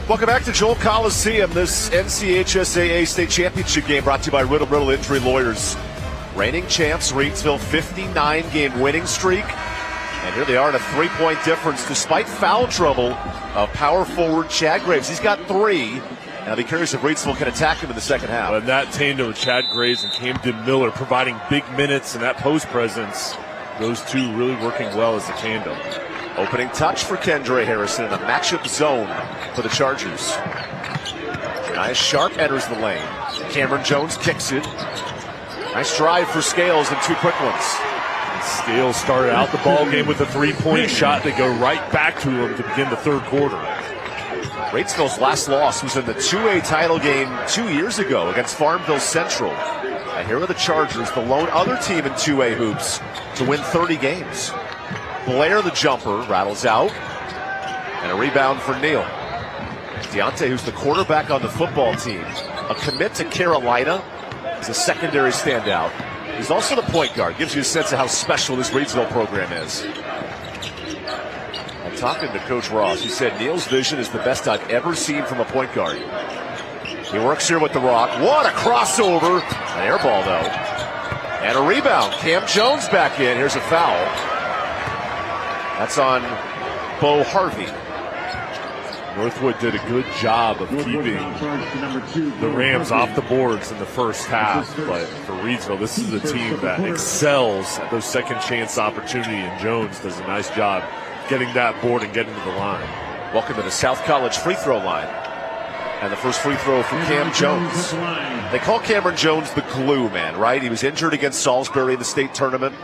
Welcome back to Joel Coliseum. This NCHSAA state championship game brought to you by Riddle Injury Lawyers. Reigning champs, Reidsville, 59-game winning streak. And here they are in a 3-point difference despite foul trouble of power forward Chad Graves. He's got 3. And I'll be curious if Reidsville can attack him in the second half. And that tandem of Chad Graves and Camden Miller providing big minutes and that post presence, those two really working well as a tandem. Opening touch for Kendra Harrison in a matchup zone for the Chargers. Nice Sharp enters the lane. Cameron Jones kicks it. Nice drive for Scales and 2 quick ones. Scales started out the ball game with a 3-point shot to go right back to him to begin the third quarter. Reidsville's last loss was in the 2A title game 2 years ago against Farmville Central. And here are the Chargers, the lone other team in 2A hoops to win 30 games. Blair, the jumper, rattles out. And a rebound for Neal. Deontay, who's the quarterback on the football team, a commit to Carolina, is a secondary standout. He's also the point guard. Gives you a sense of how special this Reidsville program is. I'm talking to Coach Ross. He said Neal's vision is the best I've ever seen from a point guard. He works here with the rock. What a crossover. An air ball, though. And a rebound. Cam Jones back in. Here's a foul. That's on Bo Harvey. Northwood did a good job of keeping the Rams off the boards in the first half. But for Reidsville, this is a team that excels at those second chance opportunity, and Jones does a nice job getting that board and getting to the line. Welcome to the South College free throw line. And the first free throw for Cam Jones. They call Cameron Jones the glue man, right? He was injured against Salisbury in the state tournament.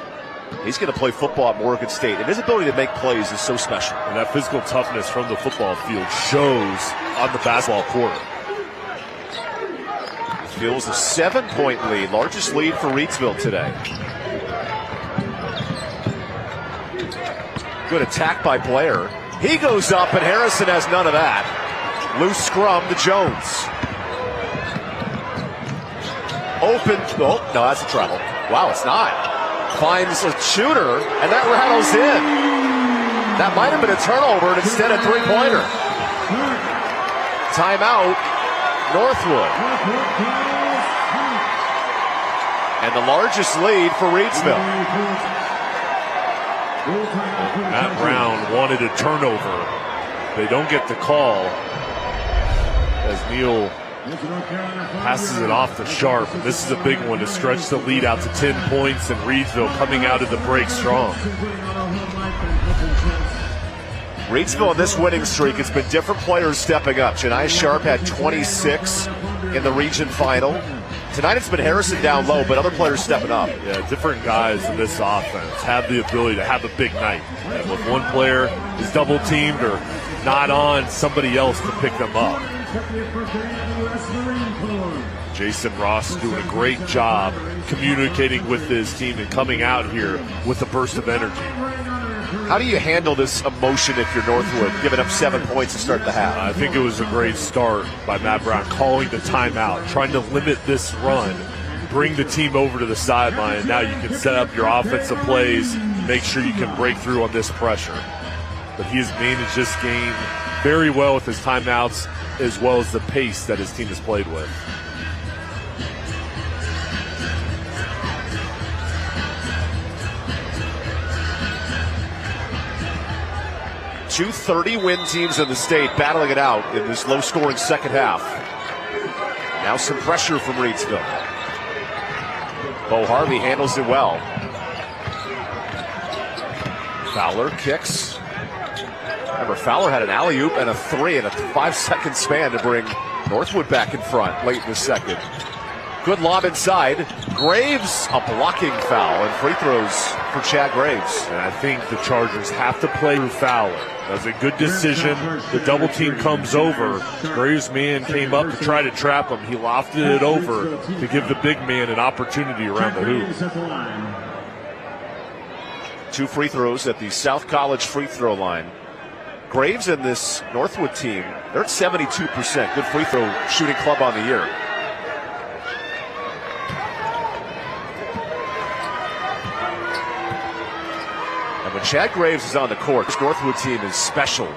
He's going to play football at Morgan State, and his ability to make plays is so special. And that physical toughness from the football field shows on the basketball court. Feels a 7-point lead, largest lead for Reidsville today. Good attack by Blair. He goes up, and Harrison has none of that. Loose scrum to Jones. Open. Oh, no, that's a travel. Wow, it's not. Finds a shooter, and that rattles in. That might have been a turnover, and instead a three-pointer. Timeout, Northwood. And the largest lead for Reidsville. Matt Brown wanted a turnover. They don't get the call as Neal passes it off to Sharp. And this is a big one to stretch the lead out to 10 points, and Reidsville coming out of the break strong. Reidsville on this winning streak, it's been different players stepping up. Janai Sharp had 26 in the region final. Tonight it's been Harrison down low, but other players stepping up. Yeah, different guys in this offense have the ability to have a big night. And when one player is double teamed or not on, somebody else can pick them up. Jason Ross doing a great job communicating with his team and coming out here with a burst of energy. How do you handle this emotion if you're Northwood, giving up 7 points to start the half? I think it was a great start by Matt Brown, calling the timeout, trying to limit this run, bring the team over to the sideline. Now you can set up your offensive plays, make sure you can break through on this pressure. But he has managed this game very well with his timeouts, as well as the pace that his team has played with. Two 30-win teams in the state battling it out in this low-scoring second half. Now some pressure from Reidsville. Bo Harvey handles it well. Fowler kicks. Remember, Fowler had an alley-oop and a three in a 5-second span to bring Northwood back in front late in the second. Good lob inside. Graves, a blocking foul, and free throws for Chad Graves. And I think the Chargers have to play through Fowler. That was a good decision. The double team comes over. Graves' man came up to try to trap him. He lofted it over to give the big man an opportunity around the hoop. 2 free throws at the South College free throw line. Graves and this Northwood team, they're at 72%. Good free throw shooting club on the year. And when Chad Graves is on the court, this Northwood team is special.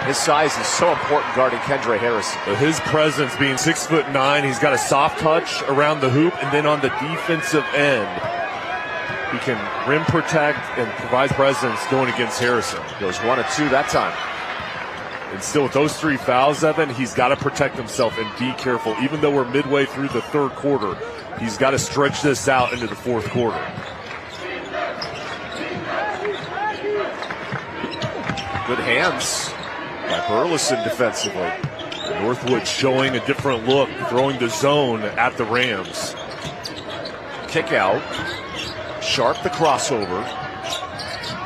His size is so important guarding Kendra Harrison. But his presence being 6'9", he's got a soft touch around the hoop, and then on the defensive end, he can rim protect and provide presence going against Harrison. Goes 1 of 2 that time. And still with those 3 fouls, Evan, he's got to protect himself and be careful. Even though we're midway through the third quarter, he's got to stretch this out into the fourth quarter. Good hands by Burleson defensively. Northwood showing a different look, throwing the zone at the Rams. Kick out. Sharp the crossover.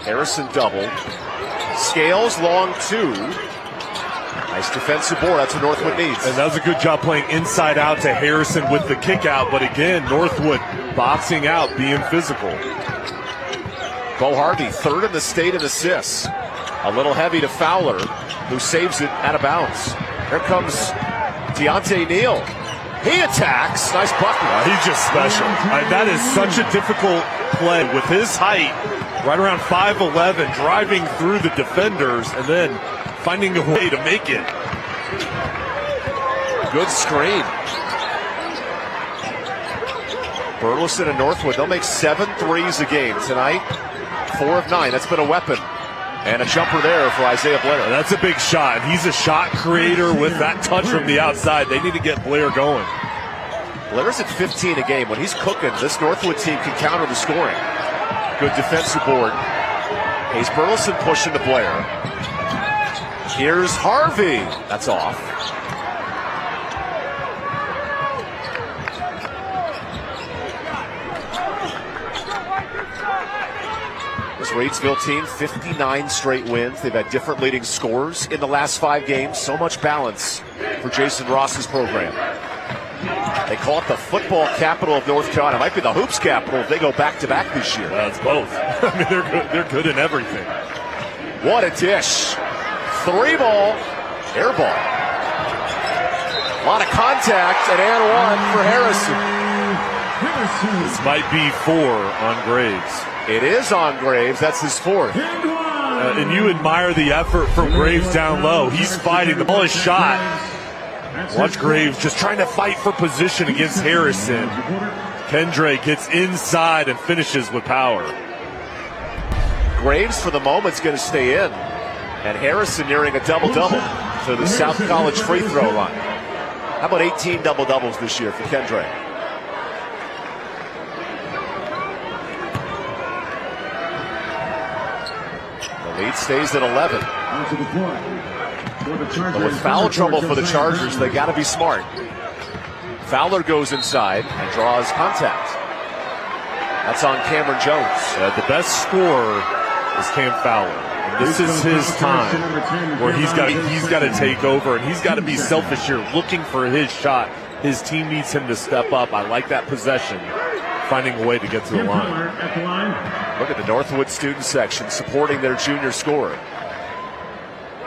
Harrison double. Scales long 2. Nice defensive board. That's what Northwood needs. And that was a good job playing inside out to Harrison with the kick out. But again, Northwood boxing out, being physical. Bo Harvey, 3rd in the state in assists. A little heavy to Fowler, who saves it out of bounds. Here comes Deontay Neal. He attacks. Nice bucket. He's just special. That is such a difficult play with his height, right around 5'11", driving through the defenders and then finding a way to make it. Good screen. Burleson and Northwood, they'll make 7 threes a game tonight. 4 of 9. That's been a weapon. And a jumper there for Isaiah Blair. That's a big shot. He's a shot creator with that touch from the outside. They need to get Blair going. Blair's at 15 a game. When he's cooking, this Northwood team can counter the scoring. Good defensive board. Hayes Burleson pushing to Blair. Here's Harvey. That's off. This Reidsville team, 59 straight wins. They've had different leading scorers in the last 5 games. So much balance for Jason Ross's program. They call it the football capital of North Carolina. It might be the hoops capital if they go back-to-back this year. Well, it's both. I mean, they're good in everything. What a dish. 3 ball, air ball. A lot of contact, and 1 for Harrison. This might be 4 on Graves. It is on Graves. That's his 4th. And you admire the effort from Graves down low. He's fighting. The ball is shot. Watch Graves just trying to fight for position against Harrison. Kendre gets inside and finishes with power. Graves, for the moment, is going to stay in. And Harrison nearing a double-double to the South College free throw line. How about 18 double-doubles this year for Kendre? The lead stays at 11. But with foul trouble for the Chargers, they got to be smart. Fowler goes inside and draws contact. That's on Cameron Jones. The best scorer is Cam Fowler. And this is his time where he's got to take over, and he's got to be selfish here, looking for his shot. His team needs him to step up. I like that possession, finding a way to get to the line. Look at the Northwood student section supporting their junior scorer.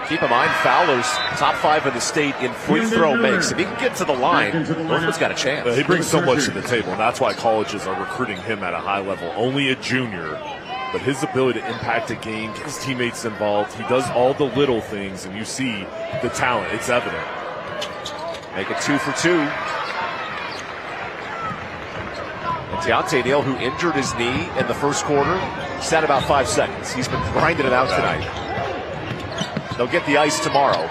Keep in mind, Fowler's top 5 in the state in free throw makes. If he can get to the line, Northwood's got a chance. He brings so much to the table, and that's why colleges are recruiting him at a high level. Only a junior, but his ability to impact a game, get his teammates involved, he does all the little things, and you see the talent. It's evident. Make it 2 for 2. And Deontay Neal, who injured his knee in the first quarter, sat about 5 seconds. He's been grinding it out tonight. They'll get the ice tomorrow.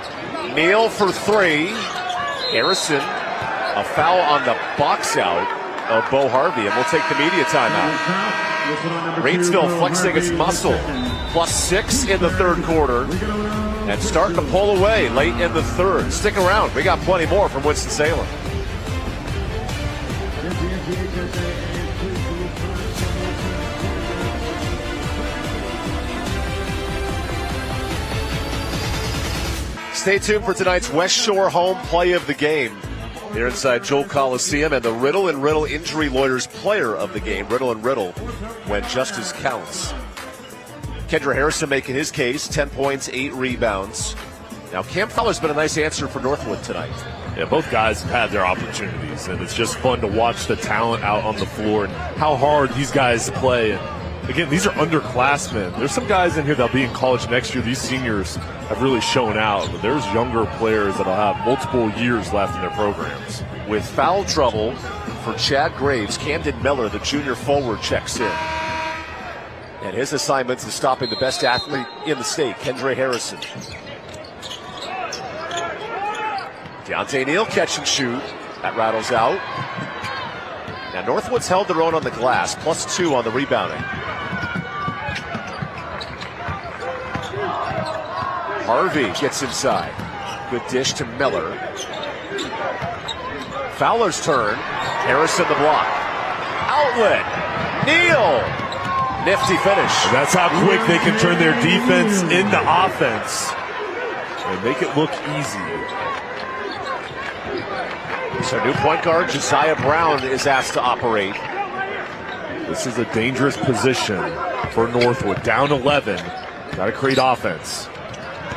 Neal for 3. Harrison, a foul on the box out of Bo Harvey, and we'll take the media timeout. Reidsville flexing its muscle. +6 in the 3rd quarter. And starting to pull away late in the 3rd. Stick around. We got plenty more from Winston-Salem. Stay tuned for tonight's West Shore home play of the game here inside Joel Coliseum, and the Riddle and Riddle Injury Lawyers player of the game, Riddle and Riddle, when justice counts. Kendre Harrison making his case, 10 points, 8 rebounds. Now, Cam Fowler's been a nice answer for Northwood tonight. Yeah, both guys have had their opportunities, and it's just fun to watch the talent out on the floor and how hard these guys play. And again, these are underclassmen. There's some guys in here that'll be in college next year. These seniors have really shown out, but there's younger players that'll have multiple years left in their programs. With foul trouble for Chad Graves, Camden Miller, the junior forward, checks in. And his assignment is stopping the best athlete in the state, Kendre Harrison. Deontay Neal catch and shoot. That rattles out. Now Northwood's held their own on the glass, +2 on the rebounding. Harvey gets inside. Good dish to Miller. Fowler's turn. Harrison the block. Outlet. Neal. Nifty finish. And that's how quick they can turn their defense into offense and make it look easy. So new point guard Josiah Brown is asked to operate. This is a dangerous position for Northwood. Down 11. Got to create offense.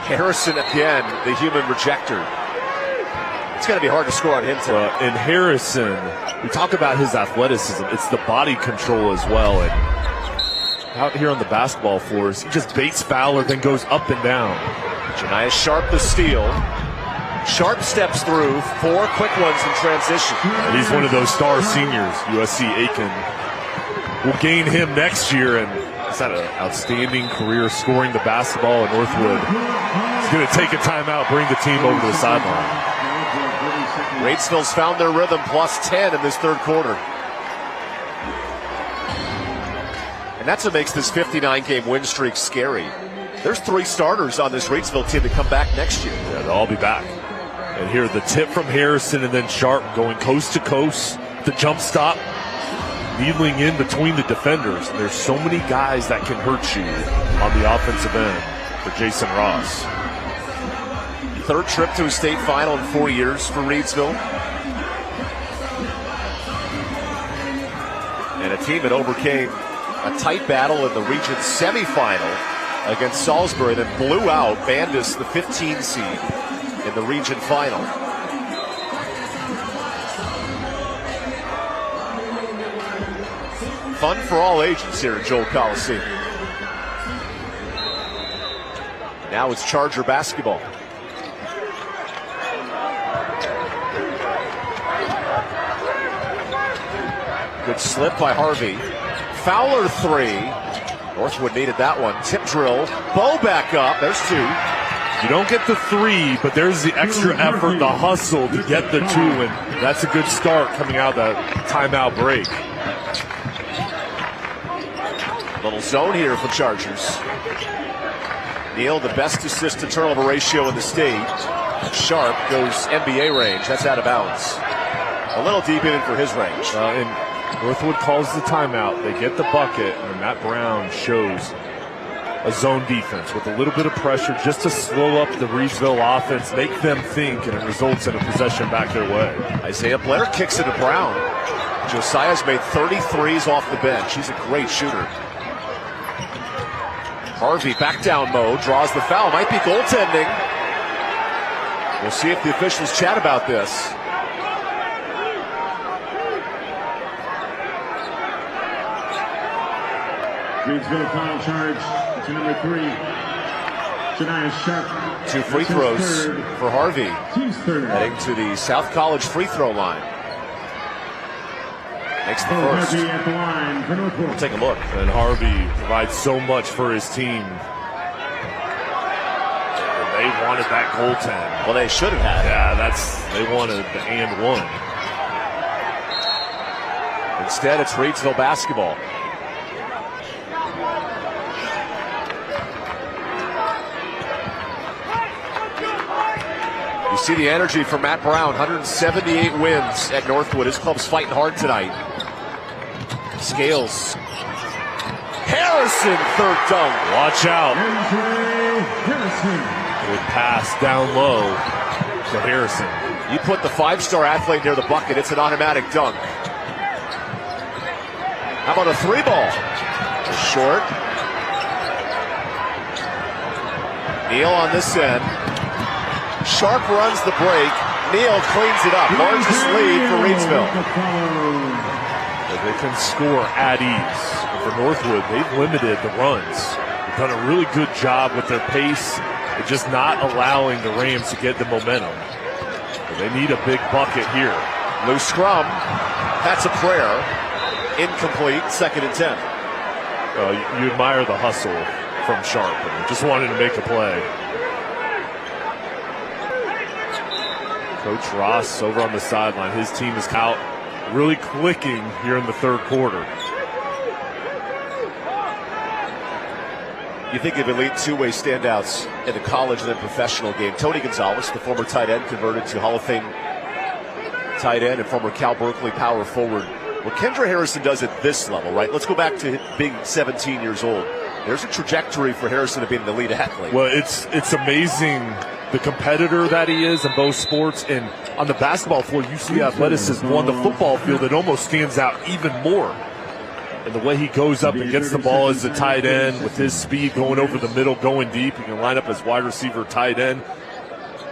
Harrison again, the human rejector. It's going to be hard to score on him today. And Harrison, we talk about his athleticism. It's the body control as well. And out here on the basketball floors, he just baits Fowler, then goes up and down. Janiah Sharp the steal. Sharp steps through, 4 quick ones in transition. And he's one of those star seniors. USC Aiken will gain him next year, and he's had an outstanding career scoring the basketball at Northwood. He's going to take a timeout, bring the team over to the sideline. Reidsville's found their rhythm, plus 10 in this third quarter. And that's what makes this 59-game win streak scary. There's 3 starters on this Reidsville team to come back next year. Yeah, they'll all be back. And here, the tip from Harrison and then Sharp going coast to coast. The jump stop, needling in between the defenders. There's so many guys that can hurt you on the offensive end for Jason Ross. 3rd trip to a state final in 4 years for Reidsville. And a team that overcame a tight battle in the region semifinal against Salisbury, then blew out Bandus, the 15 seed, in the region final. Fun for all ages here at Joel Coliseum. Now it's Charger basketball. Good slip by Harvey. Fowler 3. Northwood needed that one. Tip drill. Bow back up. There's 2. You don't get the 3, but there's the extra effort, the hustle to get the 2, and that's a good start coming out of that timeout break. Little zone here for Chargers. Neal, the best assist to turnover ratio in the state. Sharp goes NBA range. That's out of bounds. A little deep even for his range. And Northwood calls the timeout. They get the bucket, and Matt Brown shows a zone defense with a little bit of pressure just to slow up the Reidsville offense, make them think, and it results in a possession back their way. Isaiah Blair kicks it to Brown. Josiah's made 33s off the bench. He's a great shooter. Harvey back down mode, draws the foul. Might be goaltending. We'll see if the officials chat about this. Reidsville foul charge to number 3, Janiah Sharp. 2 free throws for Harvey. Team's third. Heading to the South College free throw line. Makes the first. Harvey at the line for Northwood. We'll take a look. And Harvey provides so much for his team. And they wanted that goaltend. Well, they should have had it. Yeah, they wanted the and 1. Instead, it's Reidsville basketball. You see the energy from Matt Brown. 178 wins at Northwood. His club's fighting hard tonight. Scales. Harrison, 3rd dunk. Watch out. Harrison. Good pass down low to Harrison. You put the 5-star athlete near the bucket, it's an automatic dunk. How about a 3-ball? Short. Neal on this end. Sharp runs the break. Neal cleans it up. Largest lead for Reidsville. They can score at ease. And for Northwood, they've limited the runs. They've done a really good job with their pace and just not allowing the Rams to get the momentum. But they need a big bucket here. Loose scrum. That's a prayer. Incomplete. 2nd and 10. You admire the hustle from Sharp. Just wanted to make a play. Coach Ross over on the sideline. His team is out really clicking here in the 3rd quarter. You think of elite two-way standouts in the college and then professional game. Tony Gonzalez, the former tight end, converted to Hall of Fame tight end, and former Cal Berkeley power forward. What Kendra Harrison does at this level, right? Let's go back to being 17 years old. There's a trajectory for Harrison to being an elite athlete. Well, it's amazing the competitor that he is in both sports. And on the basketball floor, you see athleticism. On the football field, it almost stands out even more. And the way he goes up and gets the ball as a tight end with his speed going over the middle, going deep. He can line up as wide receiver, tight end.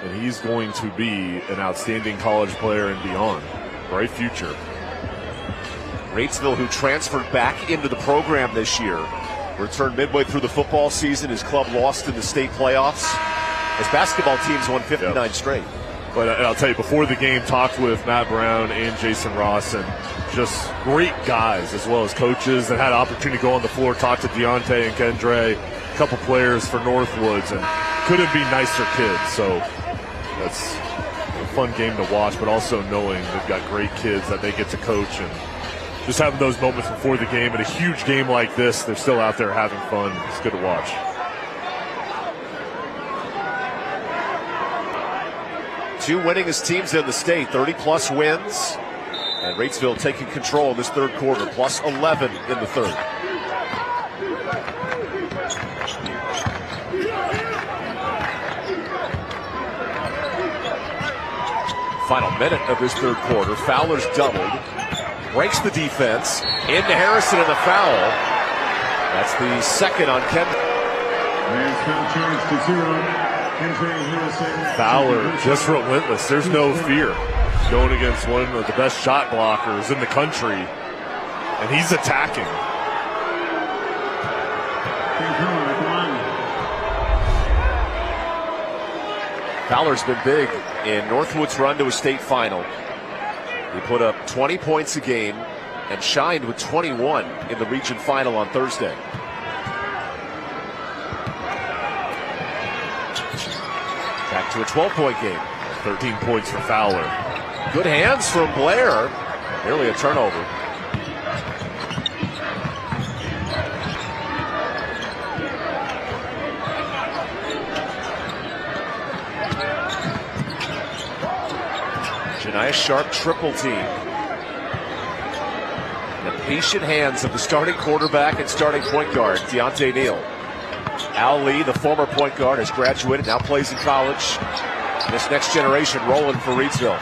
And he's going to be an outstanding college player and beyond. Bright future. Reidsville, who transferred back into the program this year, returned midway through the football season. His club lost in the state playoffs. His basketball team's won 59 straight. But I'll tell you, before the game, talked with Matt Brown and Jason Ross, and just great guys as well as coaches that had opportunity to go on the floor, talk to Deontay and Kendre, a couple players for Northwoods, and couldn't be nicer kids. So that's a fun game to watch, but also knowing they've got great kids that they get to coach, and just having those moments before the game. And a huge game like this, they're still out there having fun. It's good to watch. Two winningest teams in the state, 30-plus wins. And Reidsville taking control in this third quarter, plus 11 in the third. Final minute of this third quarter. Fowler's doubled. Breaks the defense. Into Harrison and the foul. That's the second on Kendra. Fowler just relentless. There's no fear. Going against one of the best shot blockers in the country. And he's attacking. Fowler's been big in Northwood's run to a state final. He put up 20 points a game and shined with 21 in the region final on Thursday. Back to a 12-point game. 13 points for Fowler. Good hands from Blair. Nearly a turnover. Janiah Sharp triple team. The patient hands of the starting quarterback and starting point guard, Deontay Neal. Al Lee, the former point guard, has graduated, now plays in college. This next generation rolling for Reidsville.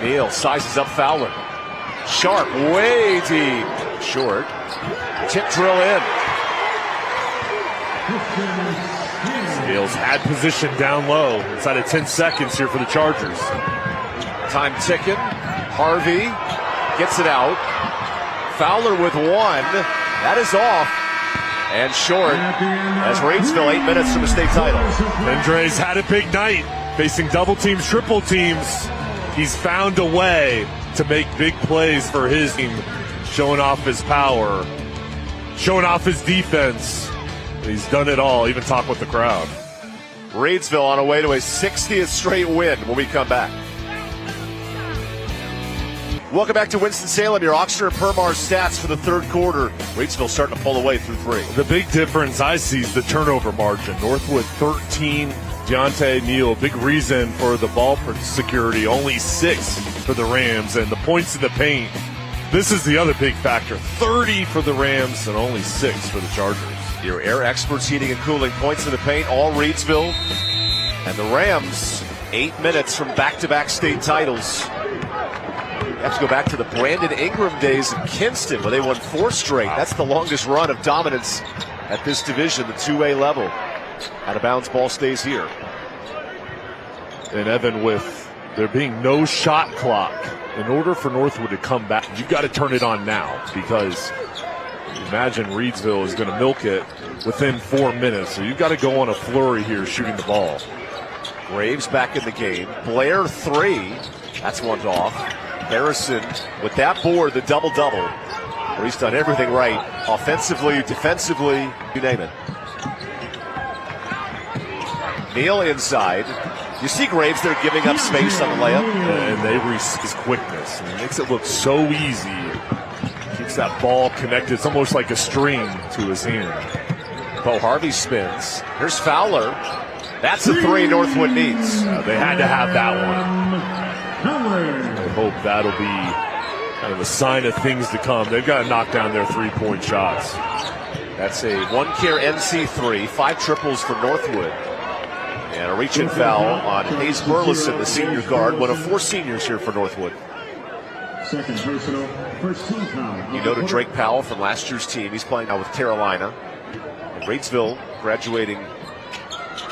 Neal sizes up Fowler. Sharp, way deep. Short. Tip drill in. Scales had position down low. Inside of 10 seconds here for the Chargers. Time ticking. Harvey gets it out. Fowler with one. That is off. And short as Reidsville 8 minutes from the state title. Kendre's had a big night. Facing double teams, triple teams. He's found a way to make big plays for his team. Showing off his power. Showing off his defense. He's done it all. Even talk with the crowd. Reidsville on a way to a 60th straight win when we come back. Welcome back to Winston-Salem, your Oxford and Permar stats for the third quarter. Reidsville starting to pull away through three. The big difference I see is the turnover margin. Northwood 13, Deontay Neal, big reason for the ball security, only 6 for the Rams, and the points in the paint. This is the other big factor, 30 for the Rams and only 6 for the Chargers. Your air experts, heating and cooling, points in the paint, all Reidsville. And the Rams, 8 minutes from back-to-back state titles. You have to go back to the Brandon Ingram days in Kinston where they won 4 straight. That's the longest run of dominance at this division, the 2A level. Out of bounds, ball stays here. And Evan, with there being no shot clock, in order for Northwood to come back, you've got to turn it on now, because imagine Reidsville is going to milk it within 4 minutes. So you've got to go on a flurry here shooting the ball. Graves back in the game. Blair 3. That's one's off. Harrison with that board, the double-double, where he's done everything right. Offensively, defensively, you name it. Neal inside. You see Graves there giving up space on the layup. And his quickness. It makes it look so easy. Keeps that ball connected. It's almost like a string to his hand. Bo Harvey spins. Here's Fowler. That's a three Northwood needs. They had to have that one. I hope that'll be kind of a sign of things to come. They've got to knock down their three-point shots. That's a one-care NC3, 5 triples for Northwood. And a reach-in foul on Hayes Burleson, the senior guard, one of 4 seniors here for Northwood. Second personal, first team foul. You know to Drake Powell from last year's team. He's playing now with Carolina. And Reidsville graduating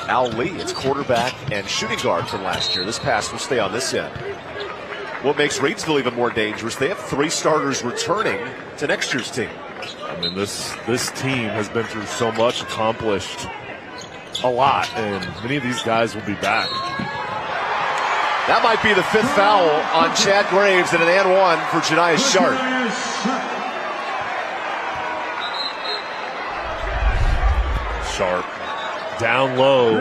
Al Lee. It's quarterback and shooting guard from last year. This pass will stay on this end. What makes Reidsville even more dangerous, they have 3 starters returning to next year's team. I mean, this team has been through so much, accomplished a lot, and many of these guys will be back. That might be the 5th foul on Chad Graves and an and one for Janiah Sharp. Sharp down low,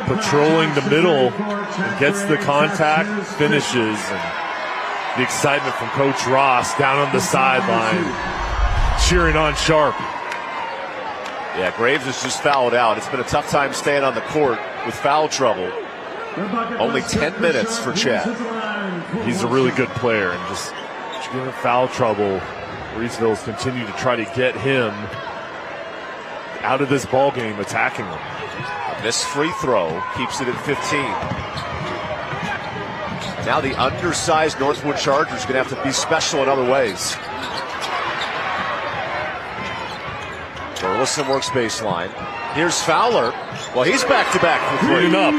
patrolling the middle, and gets the contact, finishes, and the excitement from Coach Ross down on the sideline, cheering on Sharp. Yeah, Graves is just fouled out. It's been a tough time staying on the court with foul trouble. Only 10 minutes for Chad. He's a really good player, and just getting foul trouble. Reidsville's continue to try to get him out of this ball game, attacking him. A missed free throw keeps it at 15. Now the undersized Northwood Chargers are going to have to be special in other ways. Burleson works baseline. Here's Fowler. Well, he's back-to-back for 3. Cleaning up.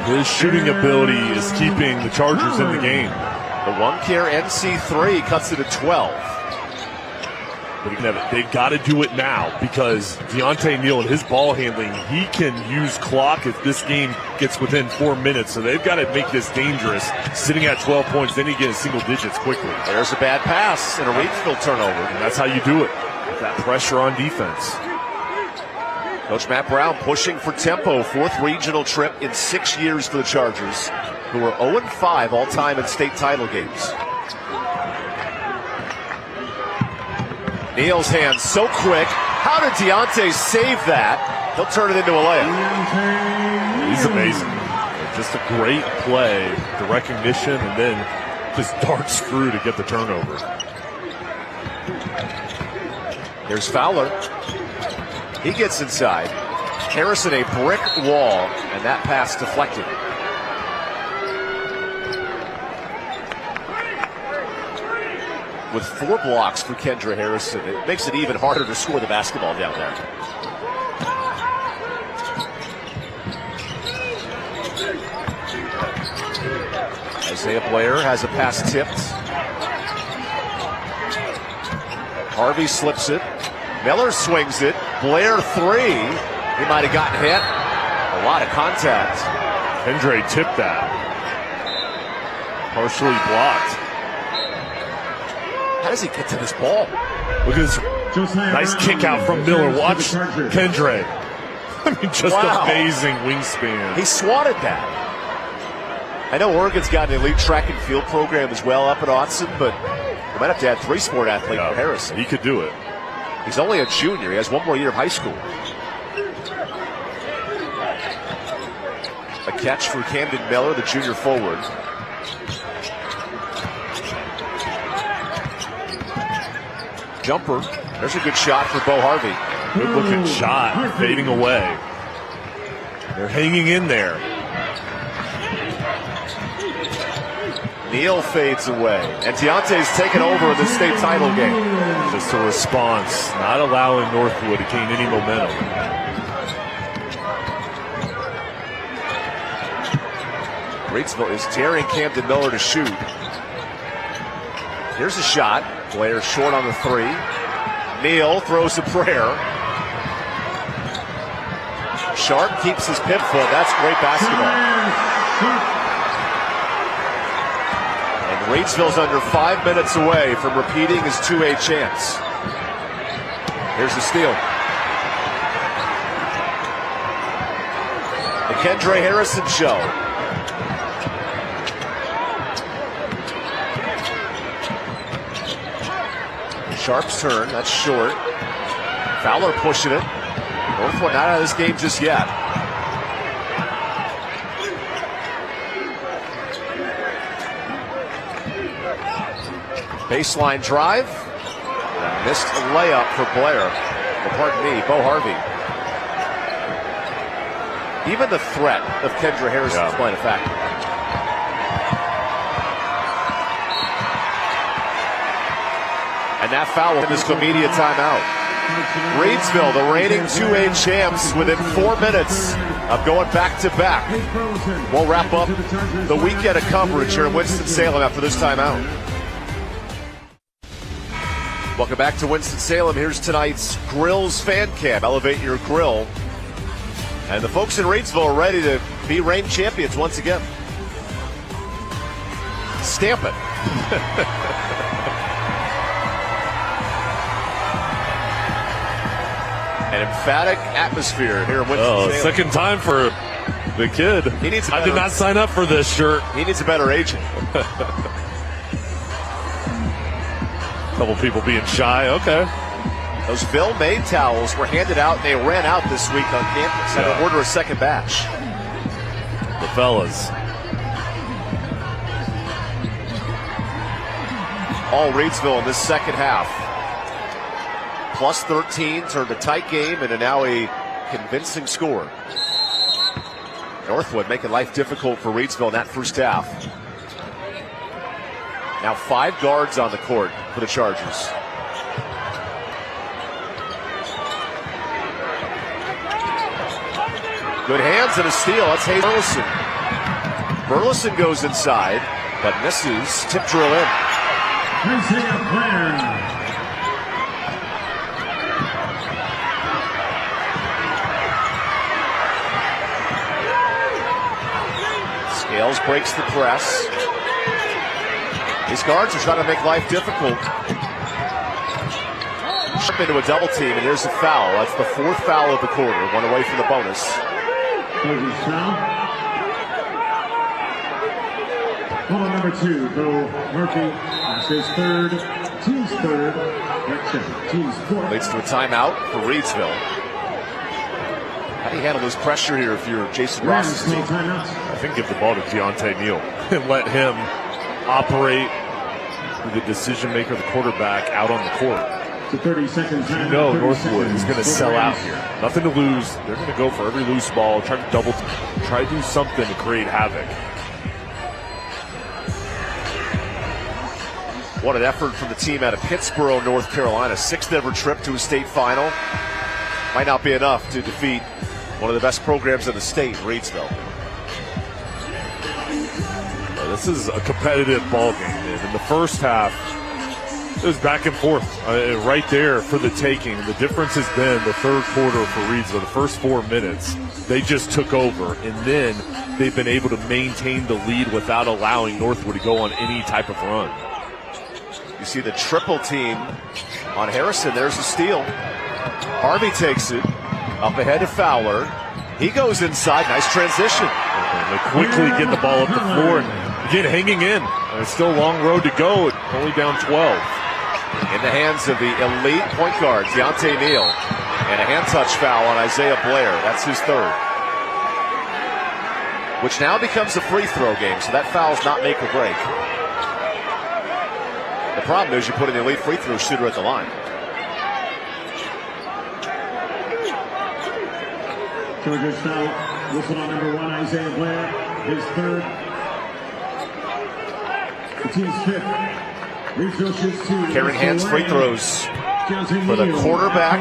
His shooting ability is keeping the Chargers in the game. The one-care NC3 cuts it to 12. But they've got to do it now, because Deontay Neal and his ball handling, he can use clock if this game gets within 4 minutes. So they've got to make this dangerous. Sitting at 12 points, then you get in single digits quickly. There's a bad pass and a Reidsville turnover. And that's how you do it. That pressure on defense. Coach Matt Brown pushing for tempo. 4th regional trip in 6 years for the Chargers, who are 0-5 all-time in state title games. Neal's hands so quick. How did Deontay save that? He'll turn it into a layup. He's amazing. Just a great play, the recognition, and then just darts through to get the turnover. Here's Fowler. He gets inside. Harrison a brick wall, and that pass deflected. With 4 blocks for Kendra Harrison, it makes it even harder to score the basketball down there. Isaiah Blair has a pass tipped. Harvey slips it. Miller swings it. Blair 3. He might have gotten hit. A lot of contact. Kendra tipped that. Partially blocked. How does he get to this ball? Look at this nice kick out from Miller. Watch Kendra. I mean, just amazing wingspan. He swatted that. I know Oregon's got an elite track and field program as well up at Autzen, but we might have to add 3-sport athlete for Harrison. He could do it. He's only a junior. He has 1 more year of high school. A catch for Camden Miller, the junior forward. Jumper. There's a good shot for Bo Harvey. Good looking shot, fading away. They're hanging in there. Neal fades away. And Deontay's taken over in the state title game. Just a response, not allowing Northwood to gain any momentum. Reidsville is daring Camden Miller to shoot. Here's a shot. Blair short on the 3. Neal throws a prayer. Sharp keeps his pivot foot. That's great basketball. And Reidsville's under 5 minutes away from repeating his 2A chance. Here's the steal. The Kendra Harrison Show. Sharp's turn, that's short. Fowler pushing it. Northwood not out of this game just yet. Baseline drive. A missed layup for Blair. Bo Harvey. Even the threat of Kendra Harrison is playing a factor. And that foul in this immediate timeout. Reidsville, the reigning 2A champs, within 4 minutes of going back-to-back. We'll wrap up the weekend of coverage here in Winston-Salem after this timeout. Welcome back to Winston-Salem. Here's tonight's Grills Fan Cam. Elevate your grill. And the folks in Reidsville are ready to be reign champions once again. Stamp it. An emphatic atmosphere here in Winston-Salem. Second time for the kid. I did not sign up for this shirt. He needs a better agent. Couple people being shy. Okay. Those Ville-made towels were handed out, and they ran out this week on campus. Had to order a second batch. The fellas. All Reidsville in this second half. Plus 13 turned a tight game into now a convincing score. Northwood making life difficult for Reidsville in that first half. Now 5 guards on the court for the Chargers. Good hands and a steal. That's Hayes Burleson. Burleson goes inside, but misses. Tip drill in. Isaiah Blair. Scales breaks the press. These guards are trying to make life difficult. Jump into a double team, and here's a foul. That's the 4th foul of the quarter. One away from the bonus. Foul number 2, Bo Murphy. That's his third. Team's third. Team's fourth. Leads to a timeout for Reidsville. How do you handle this pressure here if you're Jason Ross's team? I think give the ball to Deontay Neal and let him operate with the decision maker, the quarterback, out on the court. So 30 seconds. You know Northwood is going to sell out here. Nothing to lose. They're going to go for every loose ball, try to do something to create havoc. What an effort from the team out of Pittsboro, North Carolina. 6th ever trip to a state final. Might not be enough to defeat one of the best programs in the state, Reidsville. This is a competitive ball game. And in the first half, it was back and forth right there for the taking. The difference has been the third quarter for Reidsville. The first 4 minutes, they just took over. And then they've been able to maintain the lead without allowing Northwood to go on any type of run. You see the triple team on Harrison. There's a steal. Harvey takes it up ahead to Fowler. He goes inside. Nice transition. And they quickly get the ball up the floor and again hanging in. It's still a long road to go. Only down 12. In the hands of the elite point guard, Deontay Neal. And a hand touch foul on Isaiah Blair. That's his third. Which now becomes a free throw game, so that foul's not make or break. The problem is you put an elite free throw shooter at the line. Chargers foul. Whistle on number 1, Isaiah Blair. His third. The team's 5th. Reidsville shoots 2. Carrying hands free throws for the quarterback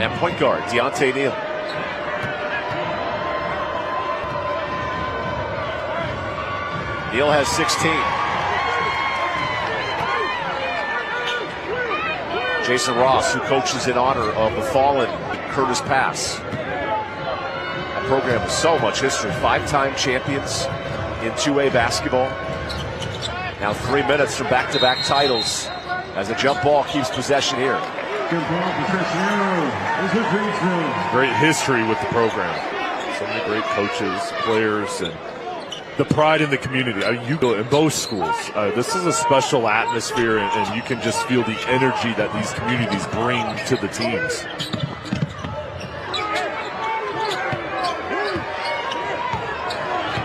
and point guard, Deontay Neal. Neal has 16. Jason Ross, who coaches in honor of the fallen Curtis Pass. That program has so much history. 5-time champions in 2A basketball. Now 3 minutes from back-to-back titles as a jump ball keeps possession here. Good ball, possession. Great history with the program. so many great coaches, players, and the pride in the community. You go in both schools. This is a special atmosphere, and you can just feel the energy that these communities bring to the teams.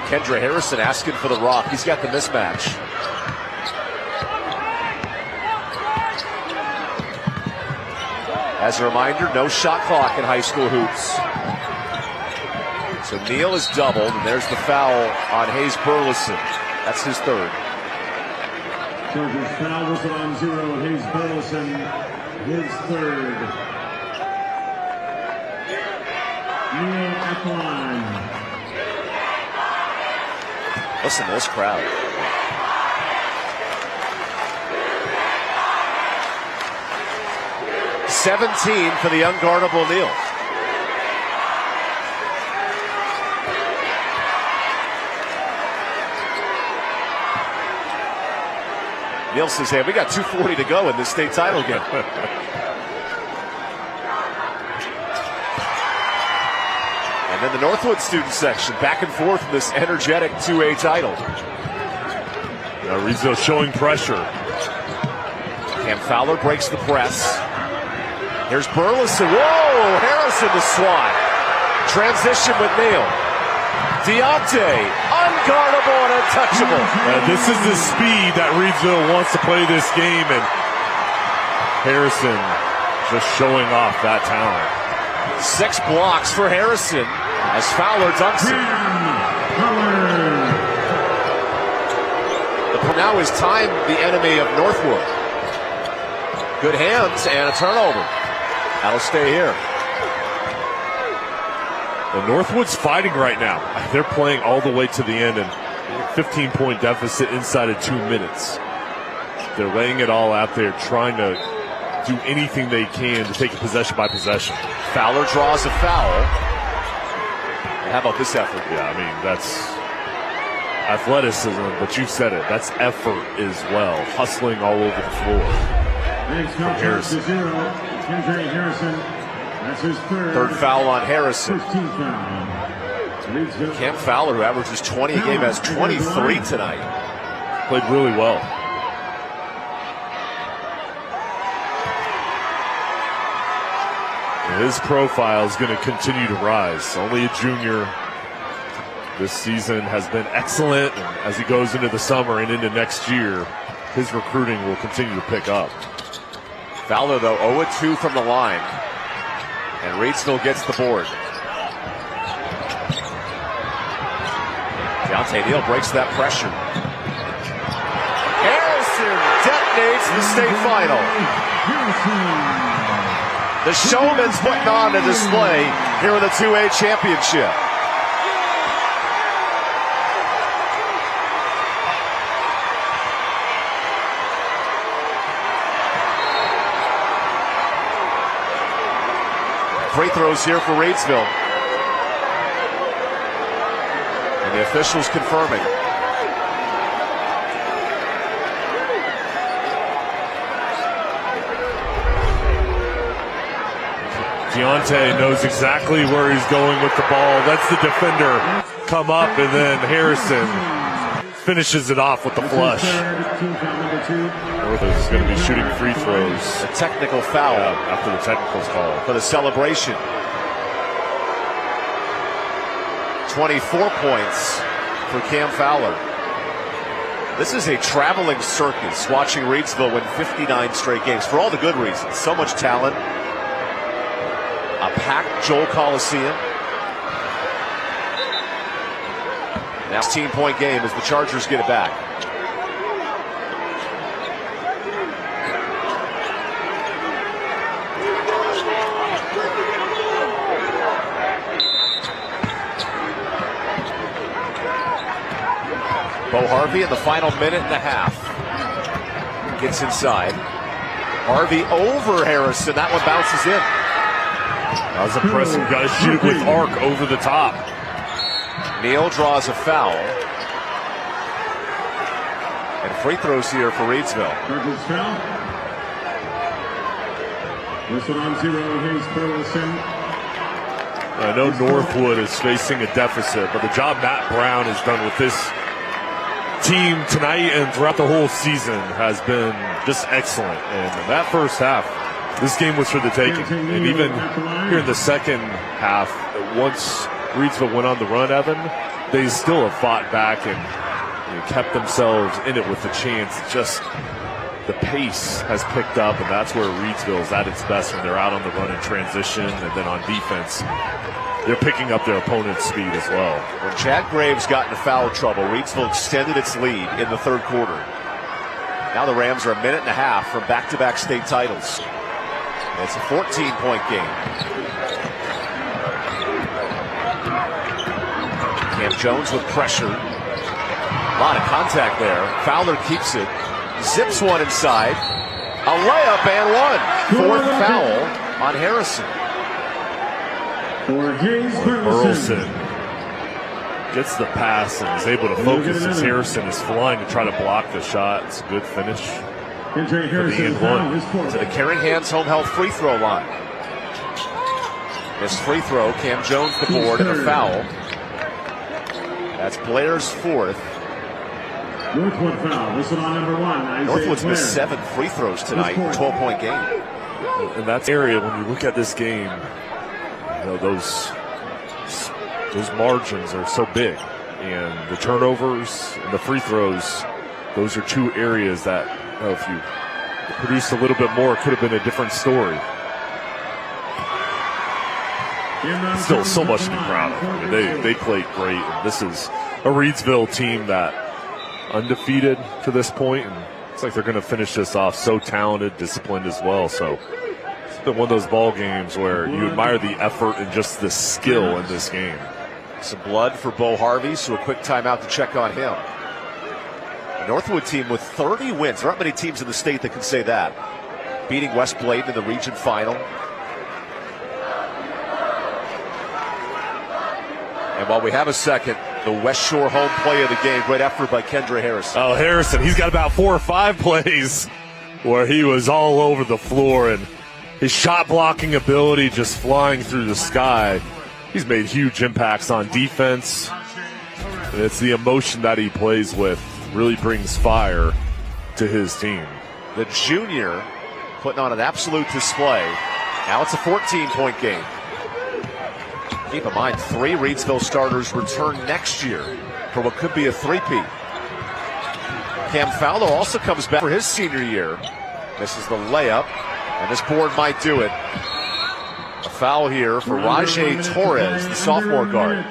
Kendra Harrison asking for the rock. He's got the mismatch. As a reminder, no shot clock in high school hoops. So Neal is doubled, and there's the foul on Hayes Burleson. That's his third. Chargers foul whistle on 0. Hayes Burleson, his third. Neal at the line. Listen to this crowd. $17 for the unguardable Neal. Neal says, hey, we got 2:40 to go in this state title game. And then the Northwood student section, back and forth in this energetic 2A title. Reidsville showing pressure. Cam Fowler breaks the press. Here's Burleson. Whoa! Harrison to swat. Transition with Neal. Deontay, unguardable and untouchable. This is the speed that Reidsville wants to play this game, and Harrison just showing off that talent. 6 blocks for Harrison as Fowler dunks it. Now is time the enemy of Northwood. Good hands and a turnover. That'll stay here. The Northwood's fighting right now. They're playing all the way to the end, and 15-point deficit inside of 2 minutes. They're laying it all out there, trying to do anything they can to take it possession by possession. Fowler draws a foul. And how about this effort? Yeah, I mean, that's athleticism, but you said it. That's effort as well, hustling all over the floor. Harrison. Harrison. That's his third foul on Harrison. 15th foul. Cam Fowler, who averages 20 a game, has 23 tonight. Played really well. His profile is going to continue to rise. Only a junior. This season has been excellent. And as he goes into the summer and into next year, his recruiting will continue to pick up. Fowler, though, 0-2 from the line. And Reidsville gets the board. Deontay Neal breaks that pressure. Harrison detonates the state final. The showman's putting on a display here in the 2A championship. Free throws here for Reidsville. And the officials confirming. Deontay knows exactly where he's going with the ball. Lets the defender come up, and then Harrison finishes it off with the flush. Northwood is going to be shooting free throws. A technical foul after the technical's call. For the celebration. 24 points for Cam Fowler. This is a traveling circus watching Reidsville win 59 straight games for all the good reasons. So much talent. A packed Joel Coliseum. Now 16-point game as the Chargers get it back. Bo Harvey in the final minute and a half. Gets inside. Harvey over Harrison. That one bounces in. That was impressive. Got to shoot it with arc over the top. Neal draws a foul. And free throws here for Reidsville. Chargers foul. Whistle on 0, Hayes Burleson. I know Northwood is facing a deficit, but the job Matt Brown has done with this team tonight and throughout the whole season has been just excellent. And in that first half, this game was for the taking. And even here in the second half, once Reidsville went on the run, Evan, they still have fought back and kept themselves in it with the chance. Just the pace has picked up, and that's where Reidsville is at its best when they're out on the run in transition, and then on defense, they're picking up their opponent's speed as well. When Chad Graves got into foul trouble, Reidsville extended its lead in the third quarter. Now the Rams are a minute and a half from back-to-back state titles. It's a 14-point game. Cam Jones with pressure. A lot of contact there. Fowler keeps it. Zips one inside. A layup and one. Fourth foul on Harrison. Burleson gets the pass and is able to focus as Harrison is flying to try to block the shot. It's a good finish for the end one. To the Caring Hands home health free throw line. This free throw, Cam Jones the board and a foul. That's Blair's fourth. Northwood foul. Listed on number 1. Northwood's missed 7 free throws tonight. 12-point game. And that's area when you look at this game, those margins are so big, and the turnovers and the free throws, those are two areas that if you produced a little bit more, it could have been a different story. Still so much to be proud of. I mean, they played great, and this is a Reidsville team that undefeated to this point, and it's like they're going to finish this off so talented, disciplined as well. So it's been one of those ball games where you admire the effort and just the skill in this game. Some blood for Bo Harvey, so a quick timeout to check on him. A Northwood team with 30 wins. There aren't many teams in the state that can say that. Beating West Bladen in the region final. And while we have a second, the West Shore home play of the game. Great effort by Kendra Harrison. Oh, Harrison, he's got about 4 or 5 plays where he was all over the floor, and his shot blocking ability just flying through the sky. He's made huge impacts on defense. And it's the emotion that he plays with really brings fire to his team. The junior putting on an absolute display. Now it's a 14-point game. Keep in mind, 3 Reidsville starters return next year for what could be a three-peat. Cam Fowler also comes back for his senior year. This is the layup, and this board might do it. A foul here for Rajay Torres, the sophomore guard.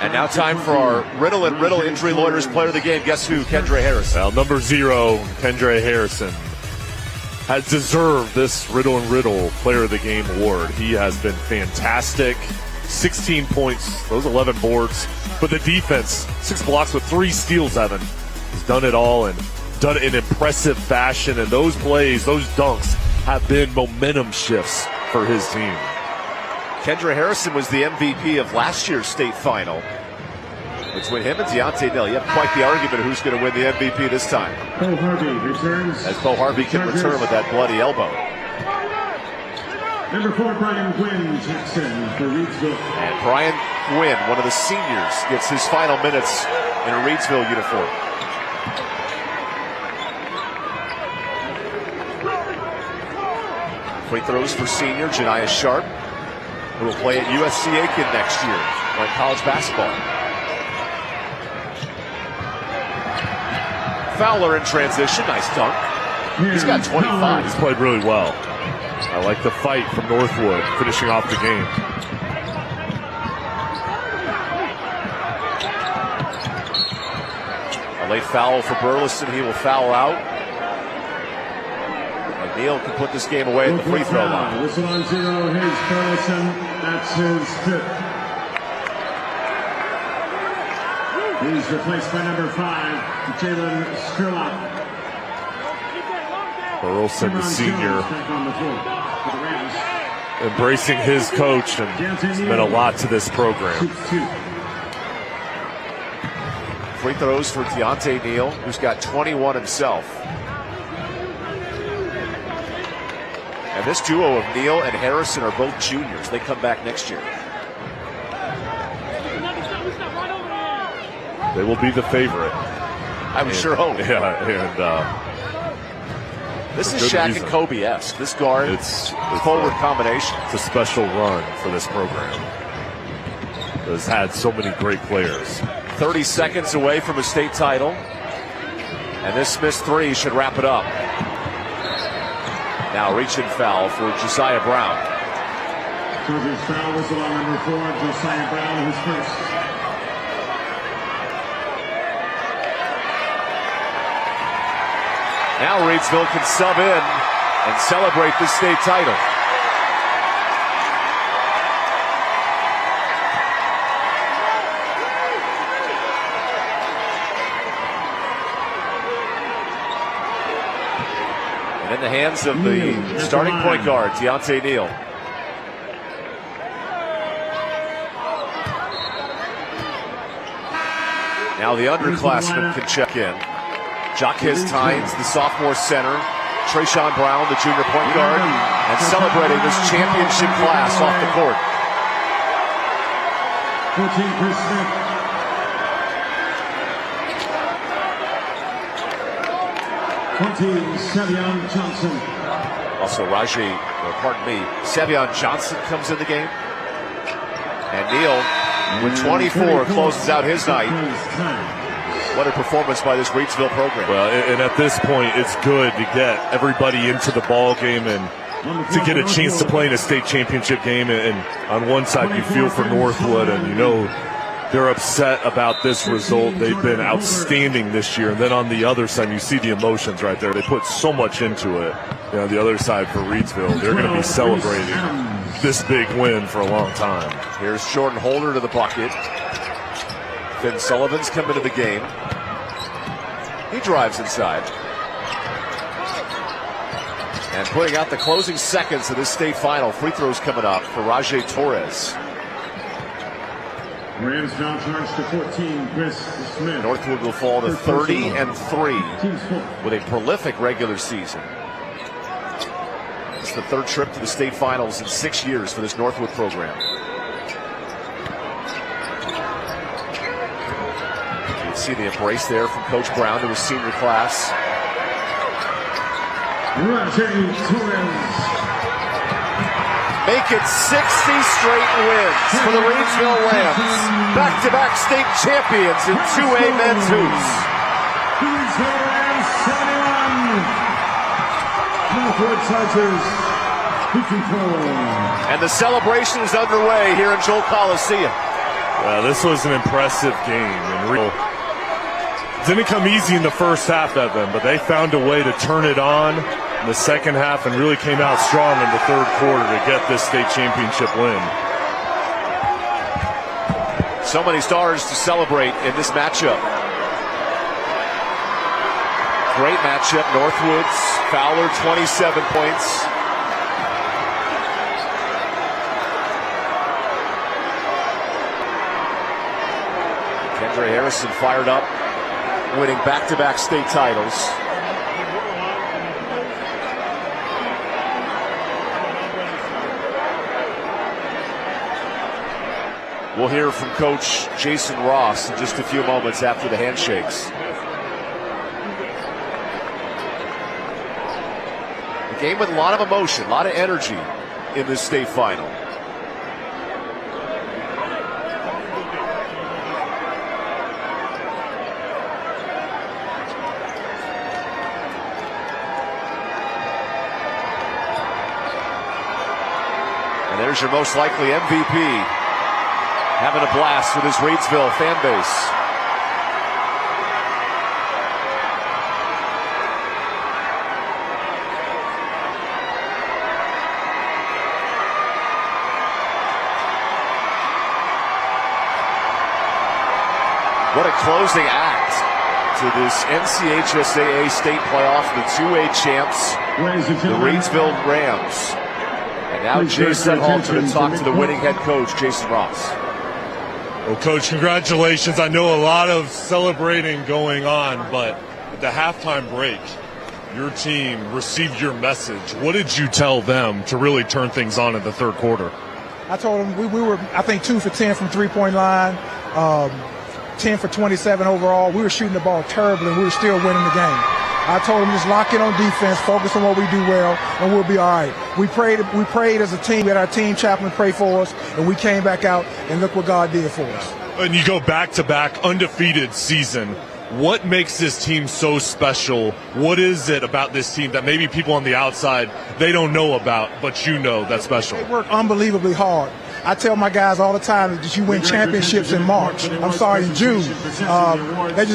And now time for our Riddle and Riddle Injury Lawyers player of the game. Guess who? Kendra Harrison. Well, number 0, Kendra Harrison, has deserved this Riddle and Riddle Player of the Game award. He has been fantastic. 16 points, those 11 boards. But the defense, 6 blocks with 3 steals, Evan. He's done it all and done it in impressive fashion. And those plays, those dunks, have been momentum shifts for his team. Kendra Harrison was the MVP of last year's state final. Between him and Deontay Neal, you have quite the argument of who's going to win the MVP this time. Bo Harvey returns. As Bo Harvey can return with that bloody elbow. Number 4, Brian Gwynn checks in for Reidsville. And Brian Gwynn, one of the seniors, gets his final minutes in a Reidsville uniform. Free throws for senior Janiah Sharp, who will play at USC Aiken next year on college basketball. Fowler in transition, nice dunk. He's got 25. He's played really well. I like the fight from Northwood, finishing off the game. A late foul for Burleson. He will foul out. And Neal can put this game away at the free throw line. Whistle on 0, here's Burleson. That's his 5th. He's replaced by number 5, Jalen Sherlock. Burleson, the senior, embracing his coach, and it's meant a lot to this program. Free throws for Deontay Neal, who's got 21 himself. this duo of Neal and Harrison are both juniors. They come back next year. They will be the favorite. I would sure hope. Yeah, and this is Shaq and Kobe-esque. This guard, it's forward combination. It's a special run for this program. It has had so many great players. 30 seconds away from a state title. And this missed three should wrap it up. Now reach and foul for Josiah Brown. Chargers foul whistle on number 4, Josiah Brown, who's first. Now Reidsville can sub in and celebrate this state title. And in the hands of the starting point guard, Deontay Neal. Now the underclassmen can check in. Jaquez Tynes, the sophomore center. Trayshawn Brown, the junior point guard. And celebrating this championship class off the court. 14, Chris Smith. 20, Savion Johnson. Also, Savion Johnson comes in the game. And Neal, with 24, closes out his night. What a performance by this Reidsville program. Well, and at this point, it's good to get everybody into the ball game and to get a chance to play in a state championship game. And on one side, you feel for Northwood, and you know they're upset about this result. They've been outstanding this year. And then on the other side, you see the emotions right there. They put so much into it. You know, the other side for Reidsville, they're going to be celebrating this big win for a long time. Here's Jordan Holder to the bucket. Finn Sullivan's come into the game. He drives inside. And putting out the closing seconds of this state final. Free throws coming up for Rajay Torres. Rams now charged to 14, Chris Smith. Northwood will fall to 30-3 with a prolific regular season. It's the third trip to the state finals in 6 years for this Northwood program. You can see the embrace there from Coach Brown to his senior class. Rajay Torres. Make it 60 straight wins for the Reidsville Rams. Back-to-back state champions in 2A men's hoops. Reidsville Rams 71. Northwood Chargers 54. And the celebration is underway here in Joel Coliseum. This was an impressive game. And didn't come easy in the first half of them, but they found a way to turn it on in the second half and really came out strong in the third quarter to get this state championship win. So many stars to celebrate in this matchup. Great matchup. Northwood's Fowler, 27 points. Kendra Harrison fired up, winning back-to-back state titles. We'll hear from Coach Jason Ross in just a few moments after the handshakes. A game with a lot of emotion, a lot of energy in this state final. And there's your most likely MVP. Having a blast with his Reidsville fan base. What a closing act to this NCHSAA state playoff, the 2A champs, the Reidsville Rams. And now Jay Sethalter to talk to the winning head coach, Jason Ross. Well, Coach, congratulations. I know a lot of celebrating going on, but at the halftime break, your team received your message, what did you tell them to really turn things on in the third quarter? I told them we were, I think, 2 for 10 from three-point line, 10 for 27 overall. We were shooting the ball terribly, and we were still winning the game. I told them just lock in on defense, focus on what we do well, and we'll be all right. We prayed as a team. We had our team chaplain pray for us, and we came back out, and look what God did for us. And you go back-to-back undefeated season. What makes this team so special? What is it about this team that maybe people on the outside, they don't know about, but you know that's special? They work unbelievably hard. I tell my guys all the time that you win championships in March. I'm sorry, in June. They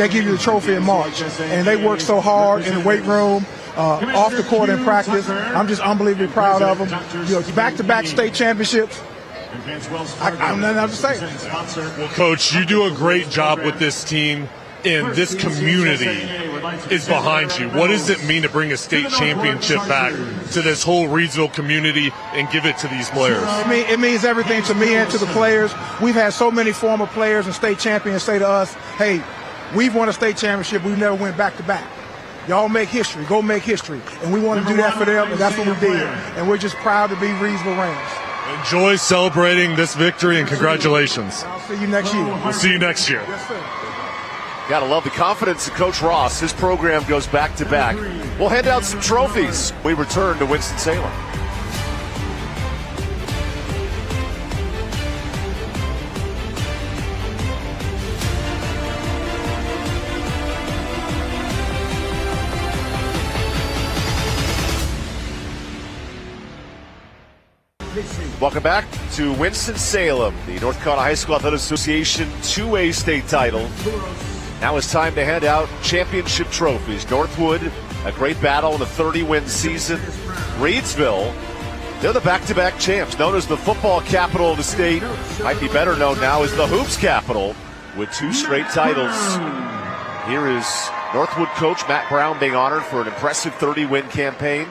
give you the trophy in March. And they work so hard in the weight room, off the court in practice. I'm just unbelievably proud of them. You know, back-to-back state championships. I'm nothing else to say. Well, Coach, you do a great job with this team, and this community is behind you. What does it mean to bring a state championship back to this whole Reidsville community and give it to these players? It means everything to me and to the players. We've had so many former players and state champions say to us, hey, we've won a state championship, we've never went back-to-back. Y'all make history, go make history. And we want to do that for them, and that's what we did. And we're just proud to be Reidsville Rams. Enjoy celebrating this victory, and congratulations. I'll see you next year. We'll see you next year. Yes, sir. Gotta love the confidence of Coach Ross. His program goes back-to-back. We'll hand out some trophies. We return to Winston-Salem. Welcome back to Winston-Salem, the North Carolina High School Athletic Association 2A state title. Now it's time to hand out championship trophies. Northwood, a great battle in a 30-win season. Reidsville, they're the back-to-back champs, known as the football capital of the state. Might be better known now as the hoops capital, with 2 straight titles. Here is Northwood coach Matt Brown being honored for an impressive 30-win campaign.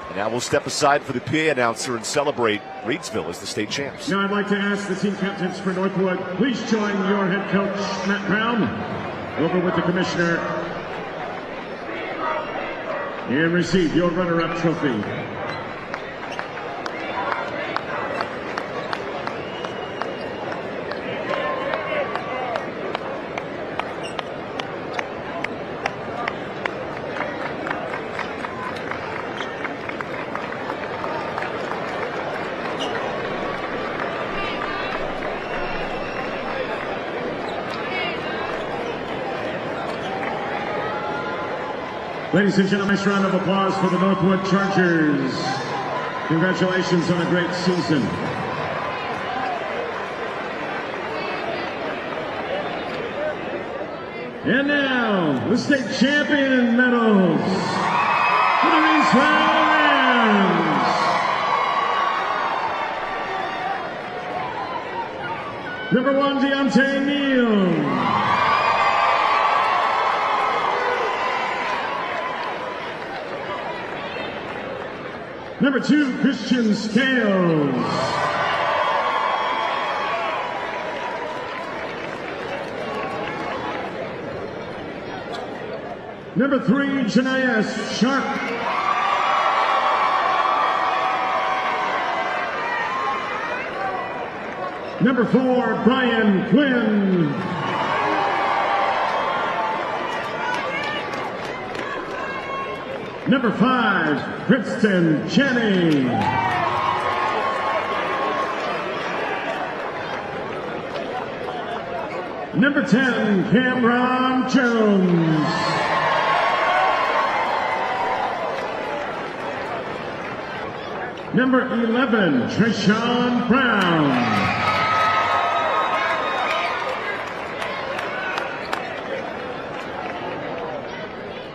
And now we'll step aside for the PA announcer and celebrate Reidsville as the state champs. Now I'd like to ask the team captains for Northwood, please join your head coach, Matt Brown, over with the commissioner, and receive your runner-up trophy. Ladies and gentlemen, nice round of applause for the Northwood Chargers. Congratulations on a great season. And now, the state champion medals for the Reidsville Rams. Number 1, Deontay Neal. Number 2, Christian Scales. Number 3, Janias Sharp. Number 4, Brian Quinn. Number 5, Princeton Channing. Number 10, Cameron Jones. Number 11, Treshawn Brown.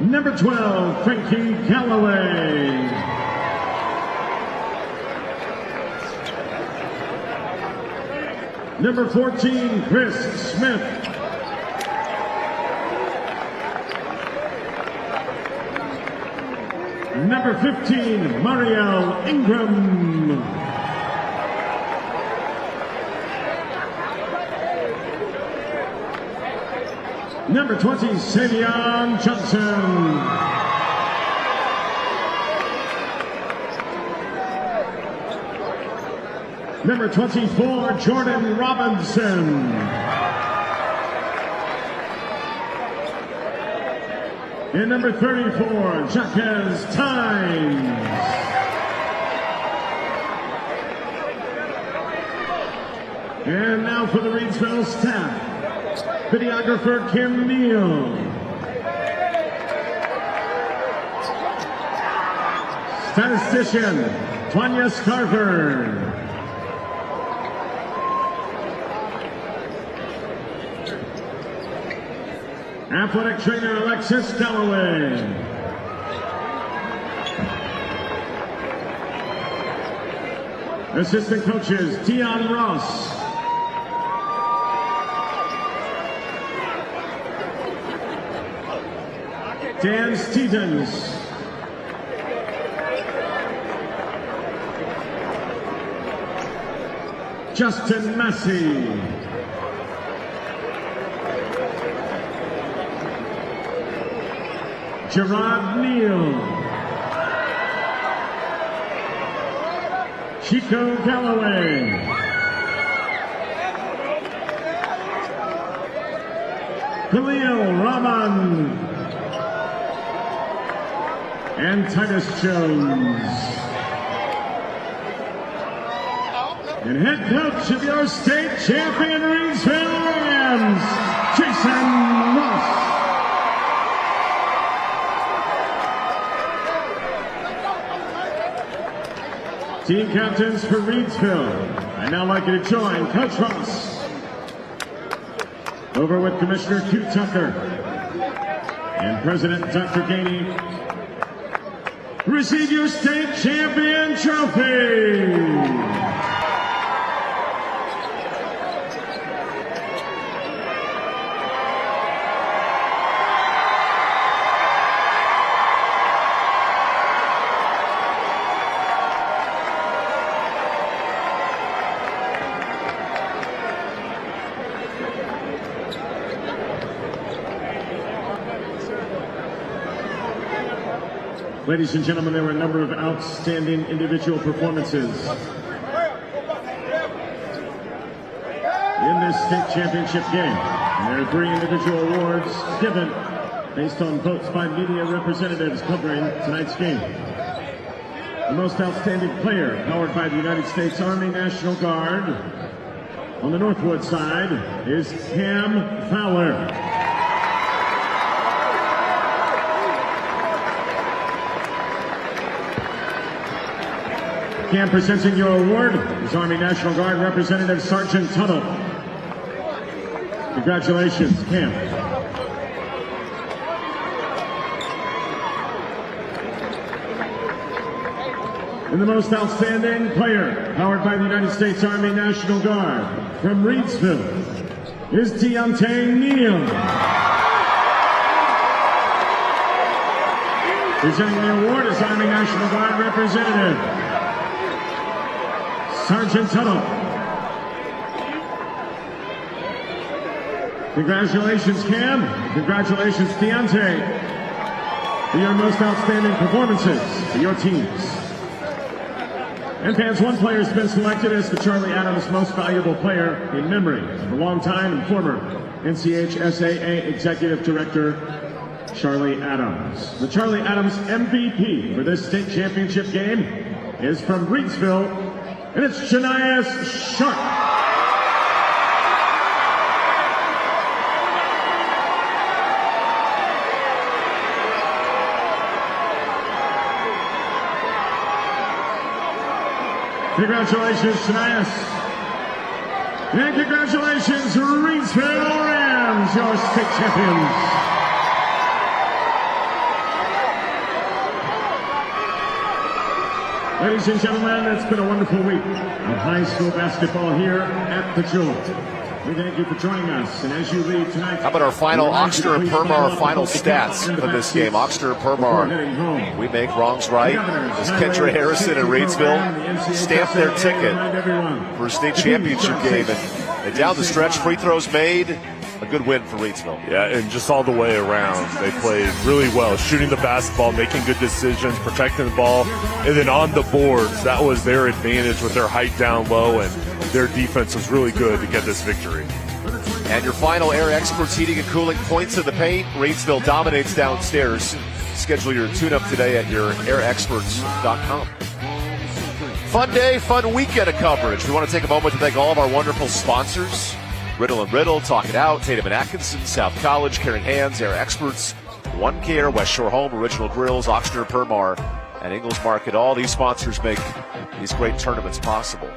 Number 12, Frankie Calloway. Number 14, Chris Smith. Number 15, Marielle Ingram. Number 20, Savion Johnson. Number 24, Jordan Robinson. And number 34, Jacques Tynes. And now for the Reidsville staff. Videographer Kim Neal. Statistician Tanya Scarver. Athletic trainer Alexis Dalloway. Assistant coaches Tion Ross. Dan Stevens. Justin Massey. Gerard Neal. Chico Galloway. Khalil Rahman. And Titus Jones. And head coach of your state champion Reidsville Rams, Jason Ross. Team captains for Reidsville. I'd now like you to join Coach Ross over with Commissioner Q Tucker and President Dr. Gainey. Receive your state champion trophy. Ladies and gentlemen, there were a number of outstanding individual performances in this state championship game. And there are 3 individual awards given based on votes by media representatives covering tonight's game. The most outstanding player, powered by the United States Army National Guard. On the Northwood side is Cam Fowler. Cam presenting your award is Army National Guard Representative Sergeant Tuttle. Congratulations, Cam. And the most outstanding player, powered by the United States Army National Guard, from Reidsville, is Deontay Neal. Presenting the award is Army National Guard Representative Sergeant Tuttle. Congratulations, Cam. Congratulations, Deontay, for your most outstanding performances for your teams. And fans, one player has been selected as the Charlie Adams Most Valuable Player in memory of the longtime and former NCHSAA Executive Director, Charlie Adams. The Charlie Adams MVP for this state championship game is from Reidsville, and it's Shania Sharp. Congratulations, Shania. And congratulations, Reidsville Rams, your state champions. Ladies and gentlemen, it's been a wonderful week of high school basketball here at the Jolt. We thank you for joining us, and as you leave tonight... How about our final Oxter and Permar final stats for this game? Oxter and Permar, we make wrongs right. As Kendra Harrison and Reidsville stamp their ticket for a state championship game. And down the stretch, free throws made, a good win for Reidsville. Yeah, and just all the way around, they played really well, shooting the basketball, making good decisions, protecting the ball, and then on the boards, that was their advantage with their height down low, and their defense was really good to get this victory. And your final Air Experts Heating and Cooling points in the paint. Reidsville dominates downstairs. Schedule your tune-up today at your airexperts.com. Fun day, fun weekend of coverage. We want to take a moment to thank all of our wonderful sponsors. Riddle & Riddle, Talk It Out, Tatum & Atkinson, South College, Caring Hands, Air Experts, One Care, West Shore Home, Original Grills, Oxnard Permar, and Ingles Market. All these sponsors make these great tournaments possible.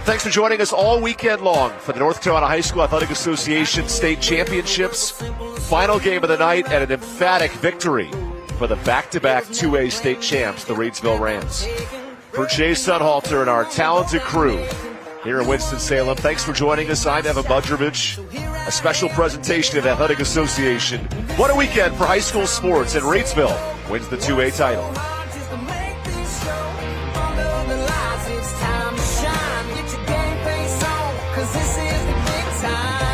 Thanks for joining us all weekend long for the North Carolina High School Athletic Association State Championships. Final game of the night and an emphatic victory for the back-to-back 2A state champs, the Reidsville Rams. For Jay Sudhalter and our talented crew here in Winston-Salem, thanks for joining us. I'm Evan Budrovich. A special presentation of Athletic Association. What a weekend for high school sports, and Reidsville wins the 2A title. It's time to shine. Get your game face on, 'cause this is the big time.